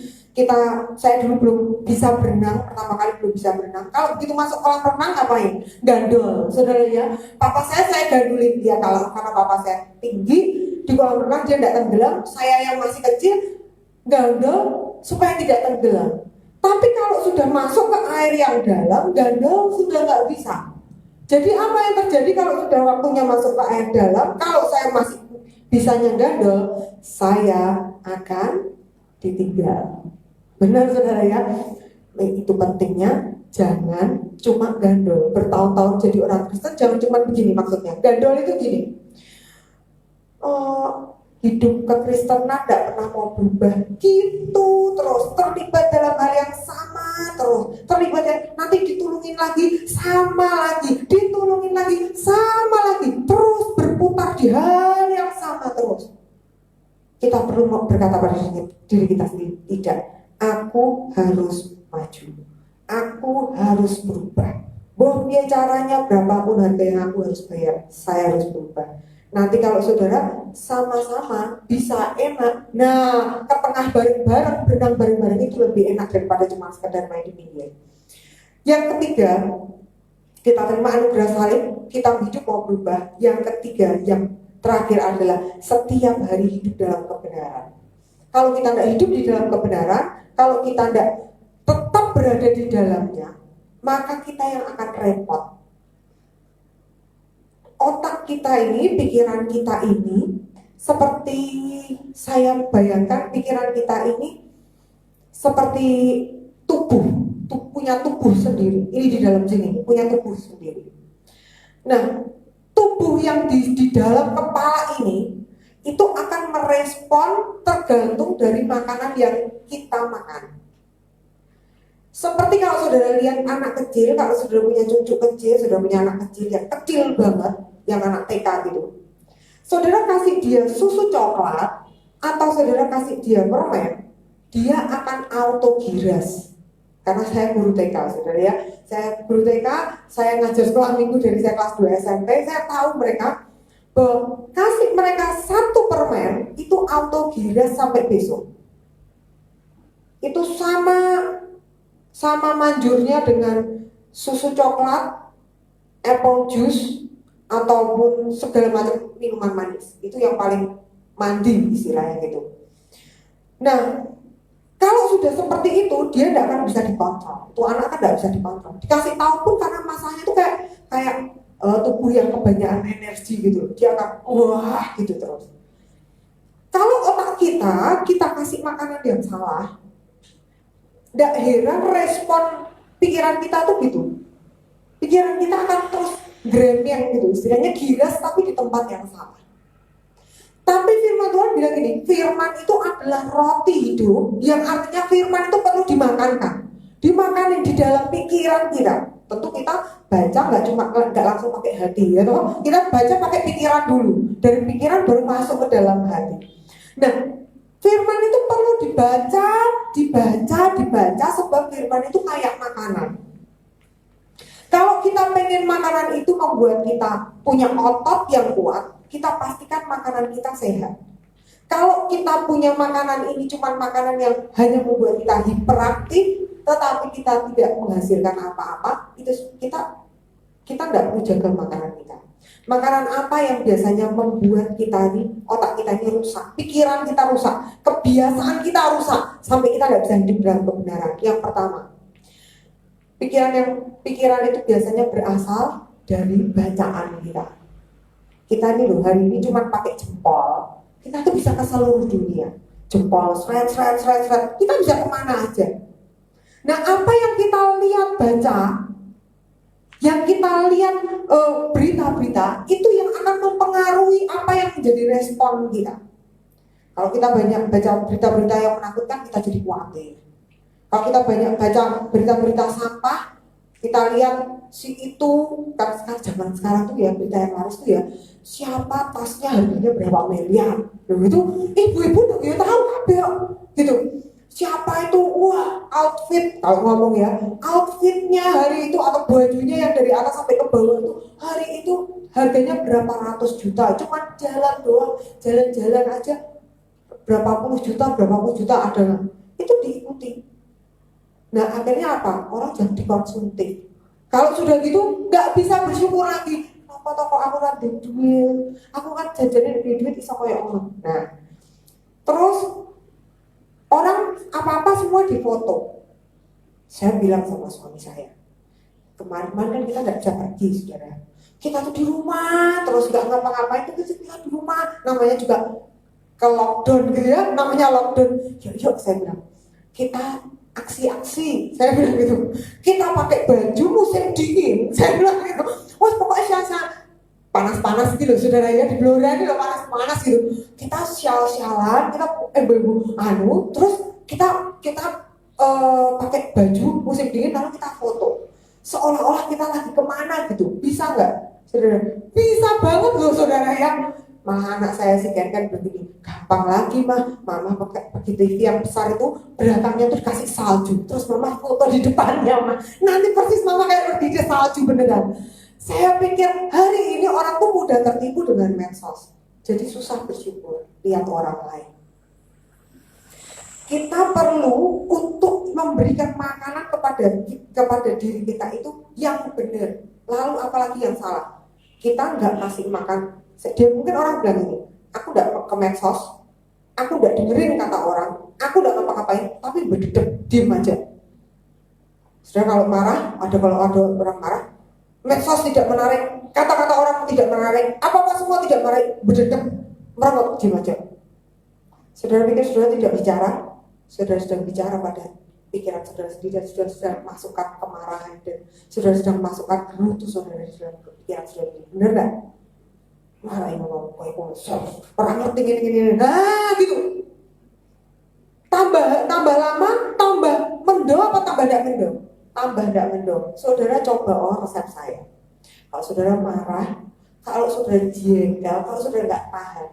saya dulu belum bisa berenang, pertama kali belum bisa berenang. Kalau begitu masuk kolam renang ngapain? Gandol, saudara ya. Papa saya gandulin dia karena papa saya tinggi di kolam renang dia tidak tenggelam. Saya yang masih kecil gandol supaya tidak tenggelam. Tapi kalau sudah masuk ke air yang dalam, gandol sudah nggak bisa. Jadi apa yang terjadi kalau sudah waktunya masuk ke air dalam? Kalau saya masih bisanya gandol, saya akan ditinggal. Benar saudara ya? Itu pentingnya jangan cuma gandol. Bertahun-tahun jadi orang Kristen jangan cuma begini maksudnya. Gandol itu gini. Hidup kekristenan tidak pernah mau berubah gitu terus, terlibat dalam hal yang sama terus, terlibat yang nanti ditulungin lagi, sama lagi, ditulungin lagi, sama lagi, terus berputar di hal yang sama terus. Kita perlu berkata pada diri kita sendiri, tidak, aku harus maju, aku harus berubah. Boh biar caranya berapapun harga yang aku harus bayar, saya harus berubah. Nanti kalau saudara sama-sama bisa enak, nah ke tengah bareng-bareng, berenang bareng-bareng itu lebih enak daripada cuma sekedar main di pinggir. Yang ketiga, kita terima anugerah salib, kita hidup mau berubah. Yang ketiga, yang terakhir adalah setiap hari hidup dalam kebenaran. Kalau kita tidak hidup di dalam kebenaran, kalau kita tidak tetap berada di dalamnya, maka kita yang akan repot. Otak kita ini, pikiran kita ini, seperti saya bayangkan pikiran kita ini seperti punya tubuh sendiri. Ini di dalam sini, punya tubuh sendiri. Nah, tubuh yang di dalam kepala ini, itu akan merespon tergantung dari makanan yang kita makan. Seperti kalau saudara lihat anak kecil, kalau saudara punya cucu kecil, saudara punya anak kecil yang kecil banget, yang anak TK gitu. Saudara kasih dia susu coklat atau saudara kasih dia permen, dia akan autogiras. Karena saya guru TK, saudara ya. Saya guru TK, saya ngajar sekolah minggu dari saya kelas 2 SMP, saya tahu mereka bahwa kasih mereka satu permen itu autogiras sampai besok. Itu sama manjurnya dengan susu coklat, apple juice, ataupun segala macam minuman manis. Itu yang paling mandi istilahnya gitu. Nah, kalau sudah seperti itu, dia tidak akan bisa dikontrol. Itu anak kan tidak bisa dikontrol. Dikasih tahu pun karena masalahnya itu kayak tubuh yang kebanyakan energi gitu. Dia akan wah gitu terus. Kalau otak kita kasih makanan yang salah, tidak heran respon pikiran kita tuh gitu. Pikiran kita akan terus gremeng gitu, istilahnya giras tapi di tempat yang salah. Tapi firman Tuhan bilang gini, firman itu adalah roti hidup, yang artinya firman itu perlu dimakankan. Dimakanin di dalam pikiran kita. Tentu kita baca nggak langsung pakai hati ya toh. Kita baca pakai pikiran dulu. Dari pikiran baru masuk ke dalam hati. Nah, firman itu perlu dibaca sebab firman itu kayak makanan. Kalau kita pengen makanan itu membuat kita punya otot yang kuat, kita pastikan makanan kita sehat. Kalau kita punya makanan ini cuma makanan yang hanya membuat kita hiperaktif, tetapi kita tidak menghasilkan apa-apa, itu kita tidak perlu jaga makanan kita. Makanan apa yang biasanya membuat kita ini, otak kita ini rusak, pikiran kita rusak, kebiasaan kita rusak, sampai kita tidak bisa hidup dalam kebenaran. Yang pertama, pikiran itu biasanya berasal dari bacaan kita. Kita ini loh hari ini cuma pakai jempol, kita tuh bisa ke seluruh dunia. jempol, seret. Kita bisa kemana aja. Nah, apa yang kita lihat baca, yang kita lihat berita-berita, itu yang akan mempengaruhi apa yang menjadi respon kita. Kalau kita banyak baca berita-berita yang menakutkan, kita jadi khawatir. Kalau kita banyak baca berita-berita sampah, kita lihat si itu, kan zaman sekarang tuh ya, berita yang laris tuh ya, siapa tasnya harganya berapa miliar. Loh itu ibu-ibu udah gitu tahu gitu. Siapa itu, wah outfit, kalau ngomong ya, outfitnya hari itu atau bajunya yang dari atas sampai ke bawah itu, hari itu harganya berapa ratus juta, cuma jalan doang, jalan-jalan aja berapa puluh juta ada, itu diikuti. Nah akhirnya apa? Orang jadi dikonsumtif. Kalau sudah gitu nggak bisa bersyukur lagi. Apa toko aku nanti duit, aku kan jajanin duit bisa kayak orang. Nah terus orang apa-apa semua difoto. Saya bilang sama suami saya, kemarin kan kita nggak bisa pergi, saudara. Kita tuh di rumah terus nggak ngapa-ngapain, itu kita di rumah, namanya juga ke lockdown gitu ya, namanya lockdown. Yuk saya bilang, kita aksi-aksi, saya bilang gitu. Kita pakai baju musim dingin, saya bilang gitu. Wah pokoknya panas-panas gitu loh, saudara ya, di Blora ini loh panas-panas gitu. Kita sial-sialan, kita terus kita pakai baju musim dingin lalu kita foto. Seolah-olah kita lagi kemana gitu, bisa nggak, saudara? Bisa banget loh, saudara ya. Malah anak saya sih kan begini, gampang lagi mama pakai TV yang besar itu, belakangnya tuh dikasih salju, terus mama foto di depannya nanti persis mama kayak pergi di salju beneran. Saya pikir hari ini orang tuh mudah tertipu dengan medsos, jadi susah bersyukur lihat orang lain. Kita perlu untuk memberikan makanan kepada diri kita itu yang benar. Lalu apalagi yang salah, kita nggak kasih makan. Dia mungkin orang bilang ini, aku nggak ke medsos, aku nggak dengerin kata orang, aku nggak ngapa-ngapain, tapi berdedek, diem aja. Sudah kalau kalau ada orang marah, medsos tidak menarik, kata-kata orang tidak menarik, apa-apa semua tidak menarik, berdedek, merangkak, diem aja. Saudara pikir saudara tidak bicara, saudara sedang bicara pada pikiran saudara sendiri, dan saudara sedang masukkan kemarahan, dan saudara sedang masukkan gerutu saudara di dalam pikiran saudara. Benar nggak? Marah ini ngomong, orang ngerti gini, nah gitu. Tambah lama, tambah mendo apa tambah tidak mendo? Tambah tidak mendo. Saudara coba resep saya. Kalau saudara marah, kalau saudara jengkel, kalau saudara nggak tahan,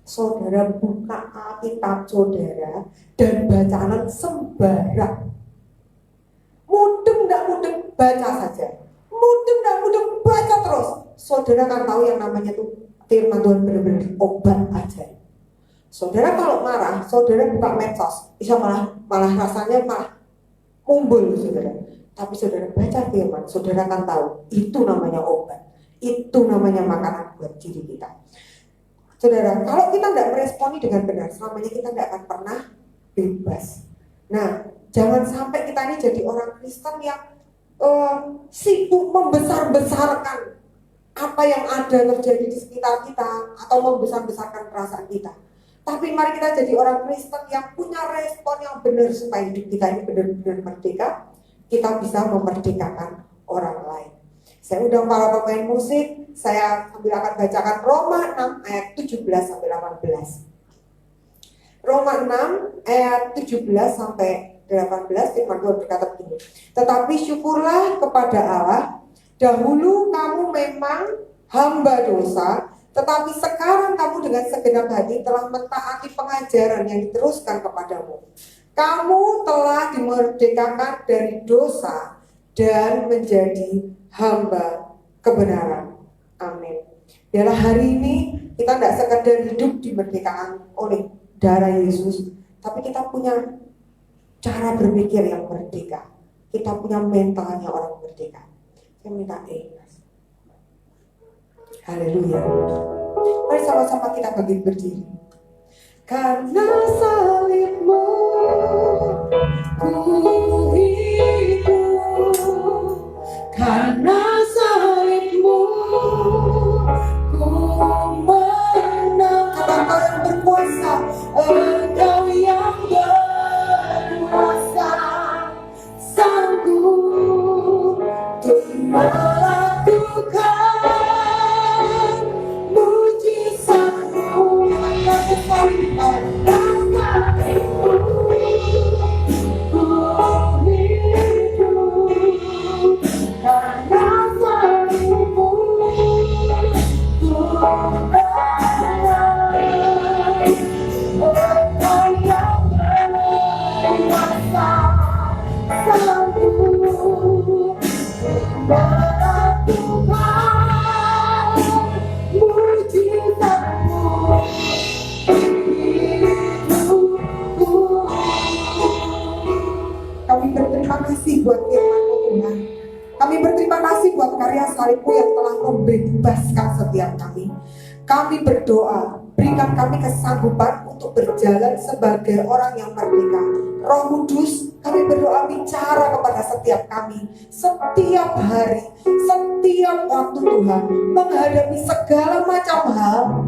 saudara buka Alkitab saudara dan bacaan sembarang. Mudeng nggak mudeng, baca saja. Mudeng nggak mudeng, baca terus. Saudara kan tahu yang namanya tuh firman Tuhan benar-benar obat aja. Saudara kalau marah, saudara buka medsos, bisa malah rasanya malah kumpul saudara. Tapi saudara baca firman, saudara kan tahu itu namanya obat, itu namanya makanan buat diri kita. Saudara, kalau kita tidak meresponi dengan benar, selamanya kita tidak akan pernah bebas. Nah, jangan sampai kita ini jadi orang Kristen yang sibuk membesar-besarkan apa yang ada terjadi di sekitar kita atau membesar-besarkan perasaan kita. Tapi mari kita jadi orang Kristen yang punya respon yang benar supaya hidup kita ini benar-benar merdeka. Kita bisa memerdekakan orang lain. Saya undang para pemain musik, saya sambil akan bacakan Roma 6 ayat 17 sampai 18. Roma 6 ayat 17 sampai 18 firman Tuhan berkata begini. Tetapi syukurlah kepada Allah, dahulu kamu memang hamba dosa, tetapi sekarang kamu dengan segenap hati telah mentaati pengajaran yang diteruskan kepadamu. Kamu telah dimerdekakan dari dosa dan menjadi hamba kebenaran. Amin. Biarlah hari ini kita tidak sekedar hidup dimerdekakan oleh darah Yesus, tapi kita punya cara berpikir yang merdeka. Kita punya mentalnya orang merdeka. Saya minta ikhlas. Haleluya. Mari sama-sama kita berdiri. Karena salibmu ku hidup, karena salibmu ku menang. Kata Engkau yang berkuasa, Engkau sanggup melakukan mujizatmu di hidupku. Kami berterima kasih buat firman-Mu Tuhan. Kami berterima kasih buat karya salib-Mu yang telah membebaskan setiap kami. Kami berdoa, berikan kami kesanggupan untuk berjalan sebagai orang yang merdeka. Roh Kudus, kami berdoa bicara kepada setiap kami, setiap hari, setiap waktu Tuhan, menghadapi segala macam hal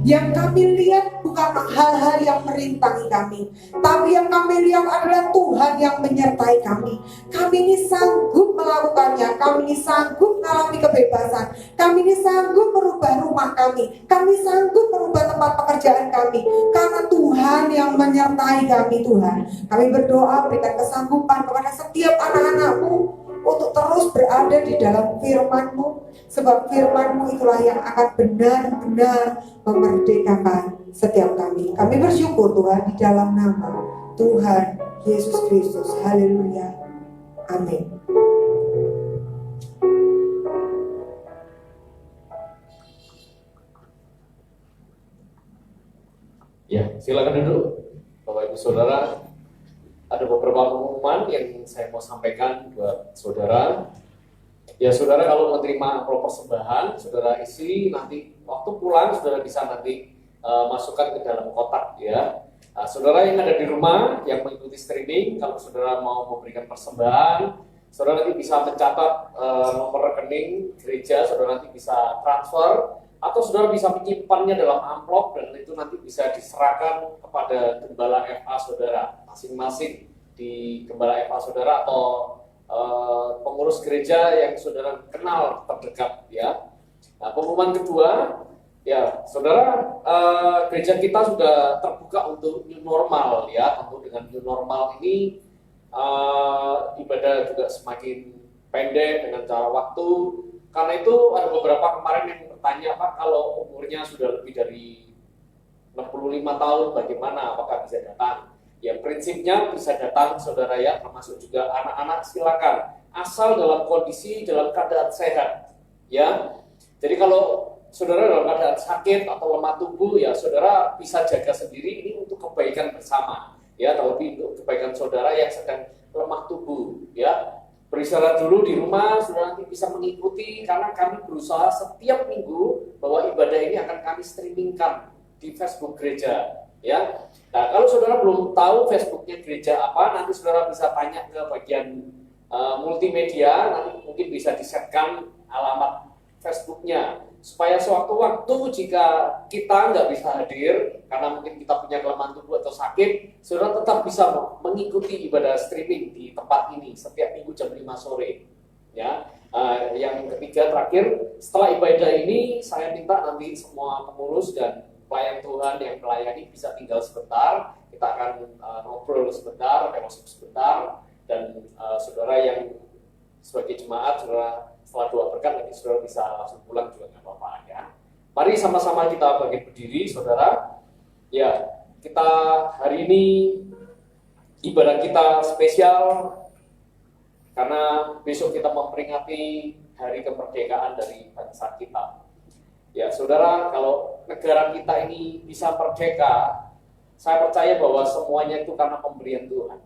yang kami lihat bukan hal-hal yang merintangi kami, tapi yang kami lihat adalah Tuhan yang menyertai kami. Kami ini sanggup melakukannya, kami ini sanggup mengalami kebebasan, kami ini sanggup merubah rumah kami sanggup merubah tempat pekerjaan kami, karena Tuhan yang menyertai kami. Tuhan, kami berdoa berikan kesanggupan kepada setiap anak-anak-Mu untuk terus berada di dalam firman-Mu, sebab firman-Mu itulah yang akan benar-benar memerdekakan setiap kami. Kami bersyukur Tuhan di dalam nama Tuhan Yesus Kristus. Haleluya. Amin. Ya, silakan duduk Bapak Ibu Saudara. Ada beberapa pengumuman yang saya mau sampaikan buat saudara. Ya, saudara kalau menerima amplop persembahan, saudara isi nanti waktu pulang, saudara bisa nanti masukkan ke dalam kotak ya. Nah, saudara yang ada di rumah yang mengikuti streaming, kalau saudara mau memberikan persembahan, saudara nanti bisa mencatat nomor rekening gereja, saudara nanti bisa transfer, atau saudara bisa menyimpannya dalam amplop dan itu nanti bisa diserahkan kepada gembala FA saudara masing-masing di gembala FA saudara atau pengurus gereja yang saudara kenal terdekat ya. Nah, pengumuman kedua ya, saudara, gereja kita sudah terbuka untuk new normal ya. Tentu dengan new normal ini ibadah juga semakin pendek dengan cara waktu. Karena itu ada beberapa kemarin yang bertanya, Pak, kalau umurnya sudah lebih dari 65 tahun bagaimana, apakah bisa datang? Ya, prinsipnya bisa datang saudara ya, termasuk juga anak-anak silakan, asal dalam kondisi dalam keadaan sehat ya. Jadi kalau saudara dalam keadaan sakit atau lemah tubuh ya, saudara bisa jaga sendiri, ini untuk kebaikan bersama ya, terlebih untuk kebaikan saudara yang sedang lemah tubuh ya. Beristirahat dulu di rumah, saudara nanti bisa mengikuti, karena kami berusaha setiap minggu bahwa ibadah ini akan kami streamingkan di Facebook gereja ya. Nah, kalau saudara belum tahu Facebooknya gereja apa, nanti saudara bisa tanya ke bagian multimedia, nanti mungkin bisa disetkan alamat Facebooknya, supaya sewaktu-waktu jika kita nggak bisa hadir karena mungkin kita punya kelemahan tubuh atau sakit, saudara tetap bisa mengikuti ibadah streaming di tempat ini setiap minggu jam 5 sore ya. Yang ketiga terakhir, setelah ibadah ini saya minta nanti semua pengurus dan pelayan Tuhan yang melayani bisa tinggal sebentar, kita akan ngobrol sebentar, fellowship sebentar, dan saudara yang sebagai jemaat, saudara setelah doa berkat nanti saudara bisa langsung pulang juga nggak apa-apa ya. Mari sama-sama kita bangkit berdiri saudara. Ya, kita hari ini ibadah kita spesial karena besok kita memperingati hari kemerdekaan dari bangsa kita. Ya saudara, kalau negara kita ini bisa merdeka, saya percaya bahwa semuanya itu karena pemberian Tuhan.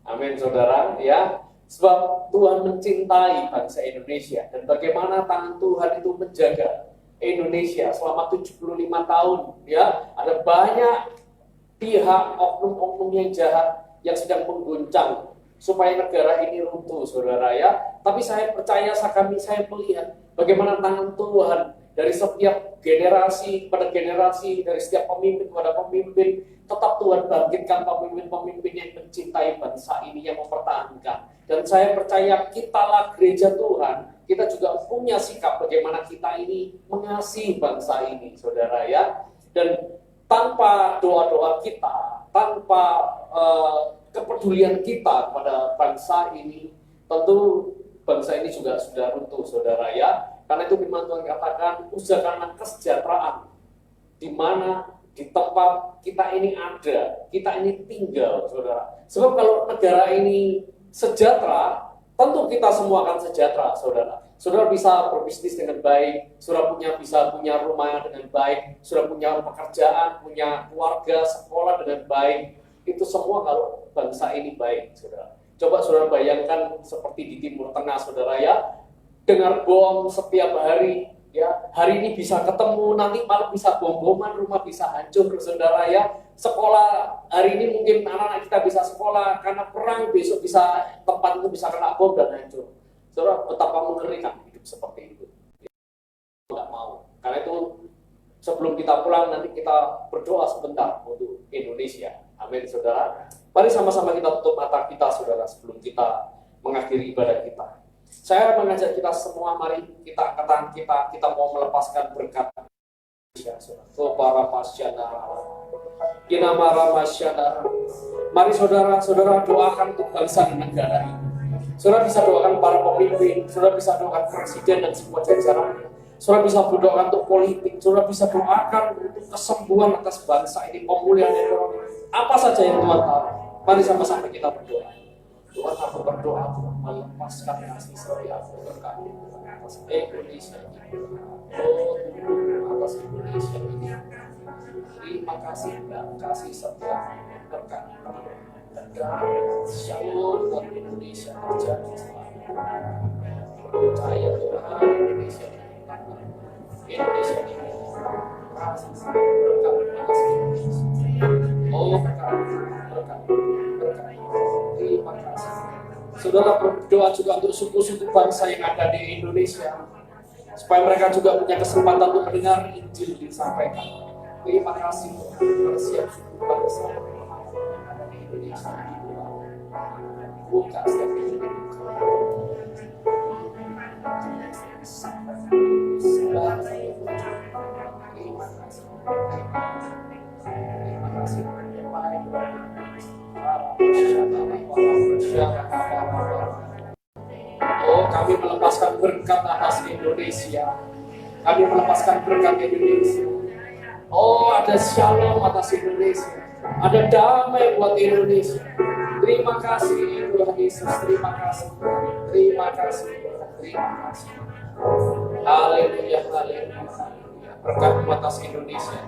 Amin saudara ya. Sebab Tuhan mencintai bangsa Indonesia, dan bagaimana tangan Tuhan itu menjaga Indonesia selama 75 tahun ya. Ada banyak pihak, oknum-oknum yang jahat yang sedang mengguncang supaya negara ini runtuh saudara ya. Tapi saya percaya, saya melihat bagaimana tangan Tuhan dari setiap generasi kepada generasi, dari setiap pemimpin kepada pemimpin, tetap Tuhan bangkitkan pemimpin-pemimpin yang mencintai bangsa ini, yang mempertahankan. Dan saya percaya kitalah gereja Tuhan, kita juga punya sikap bagaimana kita ini mengasihi bangsa ini, saudara ya. Dan tanpa doa-doa kita, tanpa kepedulian kita kepada bangsa ini, tentu bangsa ini juga sudah runtuh, saudara ya. Karena itu firman Tuhan katakan, usahakanlah kesejahteraan di mana di tempat kita ini ada, kita ini tinggal, saudara. Sebab kalau negara ini sejahtera, tentu kita semua akan sejahtera, saudara. Saudara bisa berbisnis dengan baik, saudara bisa punya rumah dengan baik, saudara punya pekerjaan, punya keluarga, sekolah dengan baik. Itu semua kalau bangsa ini baik, saudara. Coba saudara bayangkan seperti di Timur Tengah, saudara ya, dengar bom setiap hari, ya, hari ini bisa ketemu, nanti malam bisa bom-boman, rumah bisa hancur, saudara ya. Sekolah hari ini mungkin anak-anak kita bisa sekolah karena perang, besok bisa tempat itu bisa kena bom dan hancur. Saudara, betapa mengerikan hidup seperti itu. Tidak mau. Karena itu sebelum kita pulang nanti kita berdoa sebentar untuk Indonesia. Amin, saudara. Mari sama-sama kita tutup mata kita, saudara, sebelum kita mengakhiri ibadah kita. Saya mengajak kita semua, mari kita angkat tangan kita mau melepaskan berkat Indonesia, saudara. Para pasyadara, kinamara masyadara. Mari saudara doakan untuk bangsa dan negara ini. Saudara bisa doakan para pemimpin, saudara bisa doakan presiden dan semua jajarannya. Saudara bisa berdoa untuk politik, saudara bisa doakan untuk kesembuhan atas bangsa ini, pemulihan ekonomi. Apa saja yang Tuhan tahu, mari sama-sama kita berdoa. Tuhan, aku berdoa Tuhan melepaskan kasih setia berkat atas Indonesia ini. Oh Tuhan, atas Indonesia ini. Terima kasih dan kasih setia berkat dan shalom buat Indonesia terjadi selalu. Percaya Tuhan, Indonesia ini. Indonesia ini kasih berkat. Oh berkat. Terima kasih. Saudara berdoa juga untuk suku-suku bangsa yang ada di Indonesia, supaya mereka juga punya kesempatan untuk mendengar Injil disampaikan. Terima kasih bersiap suku bangsa yang ada di Indonesia. Buka setiap pintu. Terima kasih. Terima kasih. Oh, kami melepaskan berkat atas Indonesia. Kami melepaskan berkat Indonesia. Oh, ada shalom atas Indonesia. Ada damai buat Indonesia. Terima kasih Tuhan Yesus. Terima kasih. Terima kasih. Terima kasih. Haleluya, haleluya. Berkat atas Indonesia.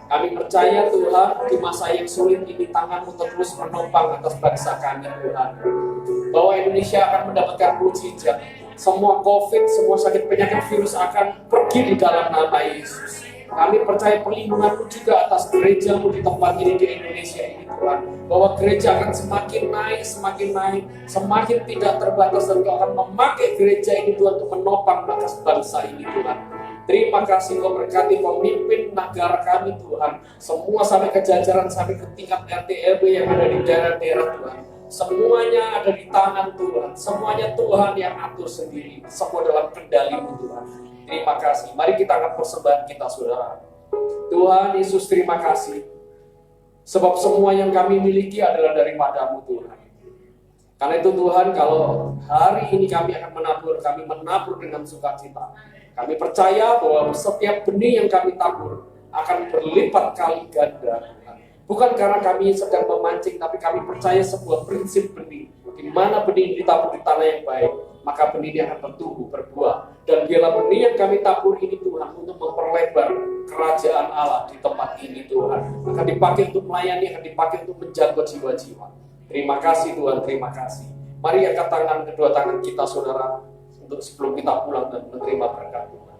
Kami percaya Tuhan, di masa yang sulit ini tangan-Mu terus menopang atas bangsa kami Tuhan. Bahwa Indonesia akan mendapatkan mujizat. Semua COVID, semua sakit penyakit virus akan pergi di dalam nama Yesus. Kami percaya perlindungan-Mu juga atas gereja-Mu di tempat ini di Indonesia ini Tuhan. Bahwa gereja akan semakin naik, semakin tidak terbatas, dan Engkau akan memakai gereja ini Tuhan untuk menopang atas bangsa ini Tuhan. Terima kasih Kau berkati pemimpin negara kami Tuhan. Semua sampai ke jajaran, sampai ke tingkat RT RW yang ada di daerah-daerah Tuhan. Semuanya ada di tangan Tuhan. Semuanya Tuhan yang atur sendiri. Semua dalam kendali-Mu Tuhan. Terima kasih. Mari kita angkat persembahan kita saudara. Tuhan Yesus terima kasih. Sebab semua yang kami miliki adalah daripada-Mu Tuhan. Karena itu Tuhan, kalau hari ini kami akan menabur dengan sukacita. Kami percaya bahwa setiap benih yang kami tabur akan berlipat kali ganda. Bukan karena kami sedang memancing, tapi kami percaya sebuah prinsip benih. Di mana benih ditabur di tanah yang baik, maka benih ini akan bertumbuh, berbuah. Dan biarlah benih yang kami tabur ini Tuhan untuk memperlebar kerajaan Allah di tempat ini Tuhan. Akan dipakai untuk melayani, akan dipakai untuk menjaga jiwa-jiwa. Terima kasih Tuhan, terima kasih. Mari angkat tangan, kedua tangan kita saudara, untuk sebelum kita pulang dan menerima berkat Tuhan.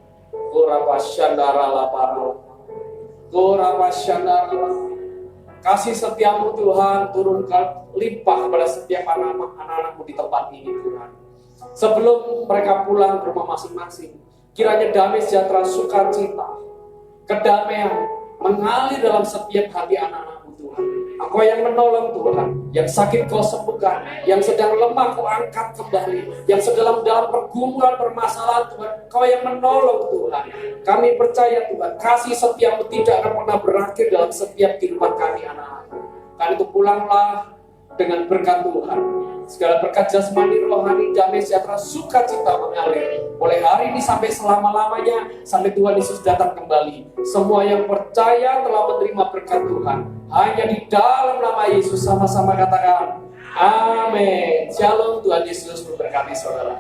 Kasih setiamu Tuhan turun limpah kepada setiap anak-anak-Mu di tempat ini Tuhan. Sebelum mereka pulang ke rumah masing-masing, kiranya damai sejahtera, sukacita, kedamaian mengalir dalam setiap hati anak-anak-Mu Tuhan. Engkau yang menolong Tuhan, yang sakit Kau sembuhkan, yang sedang lemah Kau angkat kembali, yang sedang dalam pergumulan permasalahan Tuhan, Kau yang menolong Tuhan. Kami percaya Tuhan, kasih setiamu tidak akan pernah berakhir dalam setiap kehidupan kami anak-anak. Karena itu pulanglah dengan berkat Tuhan. Segala berkat jasmani, rohani, damai sejahtera, sukacita mengalir. Mulai hari ini sampai selama-lamanya, sampai Tuhan Yesus datang kembali. Semua yang percaya telah menerima berkat Tuhan. Hanya di dalam nama Yesus sama-sama katakan, Amin. Shalom, Tuhan Yesus memberkati saudara.